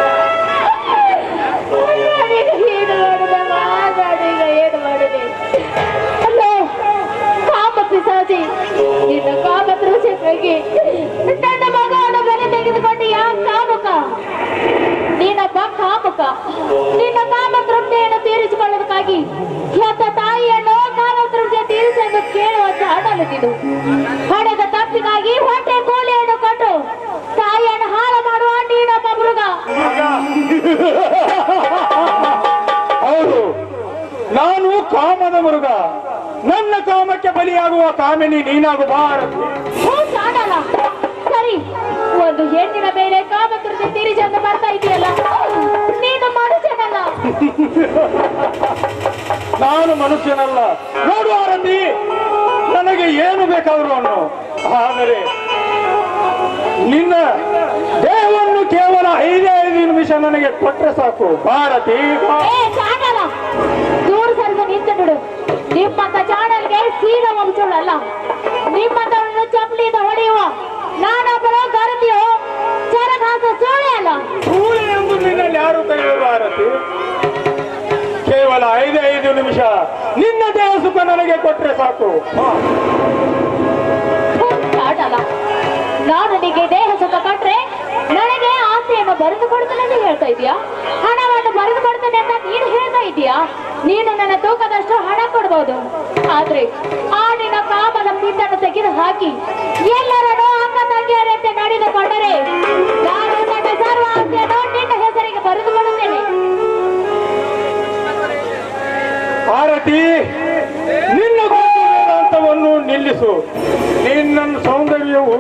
ನಾನೀಗ ಏನು ಮಾಡುದಮ್ಮ, ನಾನೀಗ ಏನು ಮಾಡುದೆ? ಅಲ್ಲೋ ಕಾಮ ಪಿಸಾಚಿ, ನಿನ್ನ ಕಾಮ ದೃಶ್ಯಕ್ಕಾಗಿ ನನ್ನ ಮಗನ ಬಲಿ ತೆಗೆದುಕೊಂಡು ಯಾವ ಕಾಮುಕ? ನೀನೊಬ್ಬ ಕಾಮುಕ. ನಿನ್ನ ಕಾಮ ತೃಪ್ತಿಯನ್ನು ತೀರಿಸಿಕೊಳ್ಳೋದಕ್ಕಾಗಿ ಹೆತ್ತ ತಾಯಿಯನ್ನು ಕಾಮ ತೃಪ್ತಿಯ ತೀರಿಸಲು ಕೇಳುವ ಚಾಡಲು ಹಣದ ತಪ್ಪಿಗಾಗಿ ಹೊಟ್ಟೆ ಕೂಲಿಯನ್ನು ಕೊಟ್ಟು ತಾಯಿಯನ್ನು ಹಾಳು ಮಾಡುವ ನೀನೊಬ್ಬ ಮೃಗ. ಹೌದು, ನಾನು ಕಾಮದ ಮೃಗ. ನನ್ನ ಕಾಮಕ್ಕೆ ಬಲಿಯಾಗುವ ಕಾಮಿನಿ ನೀನಾಗಬಾರದು. ಚಾಡಲ್ಲ. ಸರಿ, ಒಂದು ಹೆಣ್ಣಿನ ಮೇಲೆ ಕಾಮ ತೃಪ್ತಿ ತೀರಿಸಿ ಅಂತ ಬರ್ತಾ ಇದೆಯಲ್ಲ, ನೀನು ಮನುಷ್ಯನಲ್ಲ. ನಾನು ಮನುಷ್ಯನಲ್ಲ. ನೋಡು ಆರತಿ, ನನಗೆ ಏನು ಬೇಕಾದರೂ ಅನ್ನು, ಆದರೆ ನಿನ್ನ ದೇಹವನ್ನು ಕೇವಲ 5 ನಿಮಿಷ ನನಗೆ ಕೊಟ್ಟರೆ ಸಾಕು. ಭಾರತಿ, ಏ ಚಾಡಲ್ಲ, ದೂರ ಸರಿದು ನಿಂತು ಬಿಡು. ನಿಮ್ಮಂತ ಚಾಡಲ್ಗೆ ಸೀದ ವಂಶಗಳಲ್ಲ. ನಿಮ್ಮಂತವರನ್ನು ಚಪ್ಪಲಿಯಿಂದ ಹೊಡೆಯುವ ನಾನೊಬ್ಬರು ಗರತಿಯೋ ಚರಗಾಸ ಸೋಳೆ ಅಲ್ಲ. ಸೂಳೆ ಎಂದು ನಿನ್ನಲ್ಲಿ ಯಾರು ಕರೆಯುವುದು ಆರತಿ? ಕೇವಲ 5 ನಿಮಿಷ ನಿನ್ನ ದೇಹ ಸುಖ ನನಗೆ ಕೊಟ್ಟರೆ ಸಾಕು. ಚಾಡಲ್ಲ, ನಾನು ನಿನಗೆ ದೇಹ ಸುಖ ಕೊಟ್ರೆ ನನಗೆ ಆಸೆಯನ್ನು ಬರೆದು ಕೊಡ್ತೇನೆ ಅಂತ ಹೇಳ್ತಾ ಇದೀಯಾ? ಹಣವನ್ನು ಬರೆದು ಕೊಡ್ತೇನೆ ಅಂತ ನೀನು ಹೇಳ್ತಾ ಇದೀಯಾ? ನೀನು ನನ್ನ ತೂಕದಷ್ಟು ಹಣ ಕೊಡ್ಬೋದು, ಆದ್ರೆ ಆ ನಿನ್ನ ಕಾಮದ ಪಿಂಡನ್ನು ತೆಗೆದು ಹಾಕಿ ಎಲ್ಲರನ್ನೂ ಅಕ್ಕ ತಂಗಿಯರಂತೆ ನಡೆದುಕೊಂಡರೆ ನಾನು ನನ್ನ ಸರ್ವ ಆಸ್ತಿಯನ್ನು ನಿನ್ನ ಹೆಸರಿಗೆ ಬರೆದು ಕೊಡುತ್ತೇನೆ. ಆರತಿ, ನಿನ್ನ ಗೋಚರ ವೇದಾಂತವನ್ನು ನಿಲ್ಲಿಸು. ನಿನ್ನ ಸೌಂದರ್ಯವು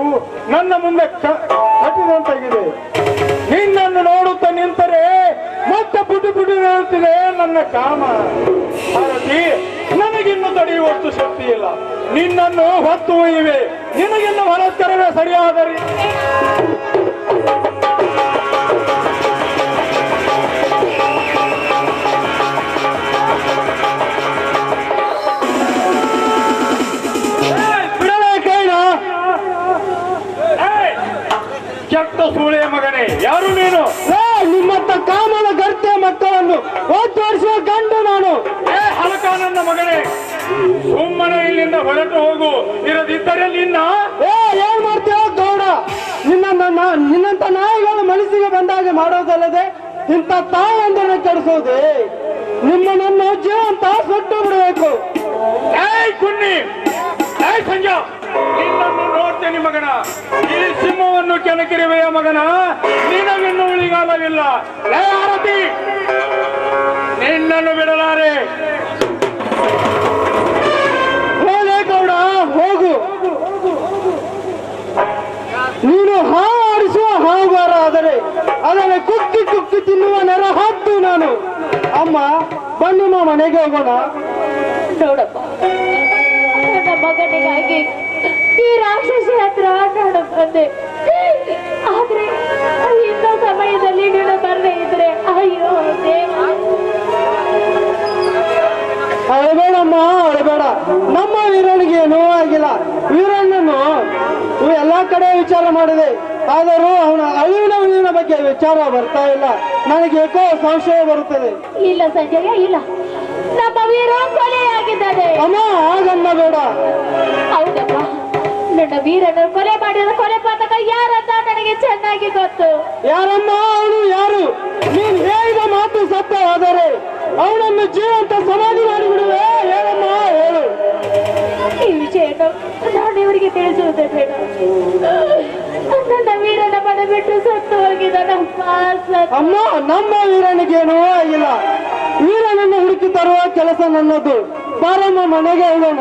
ನನ್ನ ಮುಂದೆ ಕಟ್ಟಿದಂತಾಗಿದೆ. ನಿನ್ನನ್ನು ನೋಡುತ್ತಾ ನಿಂತರೆ ಮತ್ತೆ ಪುಟಿ ಪುಟಿ ಹೇಳುತ್ತಿದೆ ನನ್ನ ಕಾಮ. ಆರತಿ, ನನಗಿನ್ನು ತಡೆಯುವಷ್ಟು ಶಕ್ತಿ ಇಲ್ಲ. ನಿನ್ನನ್ನು ಹೊತ್ತು ಒಯ್ಯುವೆ. ನಿನಗಿನ್ನು ಬಲಾತ್ಕಾರವೇ ಸರಿಯಾದರೆ ಕೆಟ್ಟ ಸೂಳೆಯ ಮಗನೇ, ಯಾರು ನೀನು? ನಿಮ್ಮತ್ತ ಕಾಮದ ಗರ್ತೆ ಮಕ್ಕಳನ್ನು ಓದ್ತೋರಿಸುವ ಗಂಡು ನಾನು. ಹಲಕ ನನ್ನ ಮಗನೇ, ಸುಮ್ಮನೆ ಇಲ್ಲಿಂದ ಹೊರಟು ಹೋಗು. ಇರದಿದ್ದರೆ ನಿನ್ನ ಏನ್ ಮಾಡ್ತೀವ ಗೌಡ? ನಿನ್ನಂತ ನಾಯಿಗಳು ಮನಸ್ಸಿಗೆ ಬಂದಾಗ ಮಾಡೋದಲ್ಲದೆ ಇಂಥ ತಾಯಂದರನ್ನ ಕೆಡಿಸೋದೆ. ನಿಮ್ಮನನ್ನು ಜೀವಂತ ಸುಟ್ಟು ಬಿಡಬೇಕು. ಕುನ್ನಿ, ಸಂಜ, ನಿನ್ನನ್ನು ನೋಡ್ತೇನೆ ಮಗನ. ಈ ಸಿಂಹವನ್ನು ಕೆಣಕಿರುವೆಯ ಮಗನ, ನಿನಗಿನ್ನು ಉಳಿಗಾಲವಿಲ್ಲ. ಆರತಿ, ನಿನ್ನನ್ನು ಬಿಡಲಾರೆ. ಹೋಗೇ ಗೌಡ, ಹೋಗು. ನೀನು ಹಾವು ಆಡಿಸುವ ಹಾವುಗಾರ ಆದರೆ ಅದನ್ನು ಕುಕ್ಕಿ ಕುಕ್ಕಿ ತಿನ್ನುವ ನೆರ ಹದ್ದು ನಾನು. ಅಮ್ಮ, ಬನ್ನಿಮ್ಮ ಮನೆಗೆ ಹೋಗೋಣ. ನೋಡಪ್ಪ, ನನ್ನ ಮಗನಿಗಾಗಿ ಈ ರಾಕ್ಷಸಿ ಹತ್ರ ನಾನು ಬಂದೆ. ಆದ್ರೆ ಇಂಥ ಸಮಯದಲ್ಲಿ ನೀನು ಬರದೇ ಇದ್ರೆ ಅಯ್ಯೋ ದೇವ. ಅಳಬೇಡಮ್ಮ, ಅಳಬೇಡ. ನಮ್ಮ ವೀರನಿಗೆ ನೋವಾಗಿಲ್ಲ. ವೀರಣ್ಣನು ಎಲ್ಲಾ ಕಡೆ ವಿಚಾರ ಮಾಡಿದೆ, ಆದರೂ ಅವನ ಅಳಿವಿನ ಬಗ್ಗೆ ವಿಚಾರ ಬರ್ತಾ ಇಲ್ಲ. ನನಗೆ ಏಕೋ ಸಂಶಯ ಬರುತ್ತದೆ. ಇಲ್ಲ ಸಂಜಯ, ಇಲ್ಲ, ನಮ್ಮ ವೀರ ಕೊಲೆಯಾಗಿದ್ದಾನೆ. ಅಮ್ಮ, ಹಾಗನ್ನ ಬೇಡ. ಹೌದಪ್ಪ, ನನ್ನ ವೀರನ್ನು ಕೊಲೆ ಮಾಡಿದ ಕೊಲೆ ಪಾತಕ ಯಾರಂತ ನನಗೆ ಚೆನ್ನಾಗಿ ಗೊತ್ತು. ಯಾರಮ್ಮ ಅವನು? ಯಾರು? ನೀನ್ ಹೇಳಿದ ಮಾತು ಸತ್ಯವಾದರೆ ಅವನನ್ನು ಜೀವಂತ ಸಮಾಧಿ ಮಾಡಿಬಿಡುವೆ. ಹೇಳಮ್ಮ, ಹೇಳು. ಈ ವಿಷಯವನ್ನು ನಾನು ಇವರಿಗೆ ತಿಳಿಸುವುದೇ ಬೇಡ. ನನ್ನ ವೀರನ ಮನೆ ಬಿಟ್ಟು ಸತ್ತು ಹೋಗಿದ್ದಾನಪ್ಪ. ಅಮ್ಮ, ನಮ್ಮ ವೀರನಿಗೇನೂ ಆಗಿಲ್ಲ. ವೀರನನ್ನು ಹುಡುಕಿ ತರುವ ಕೆಲಸ ನನ್ನದು. ಬಾರಮ್ಮ ಮನೆಗೆ ಹೋಗೋಣ.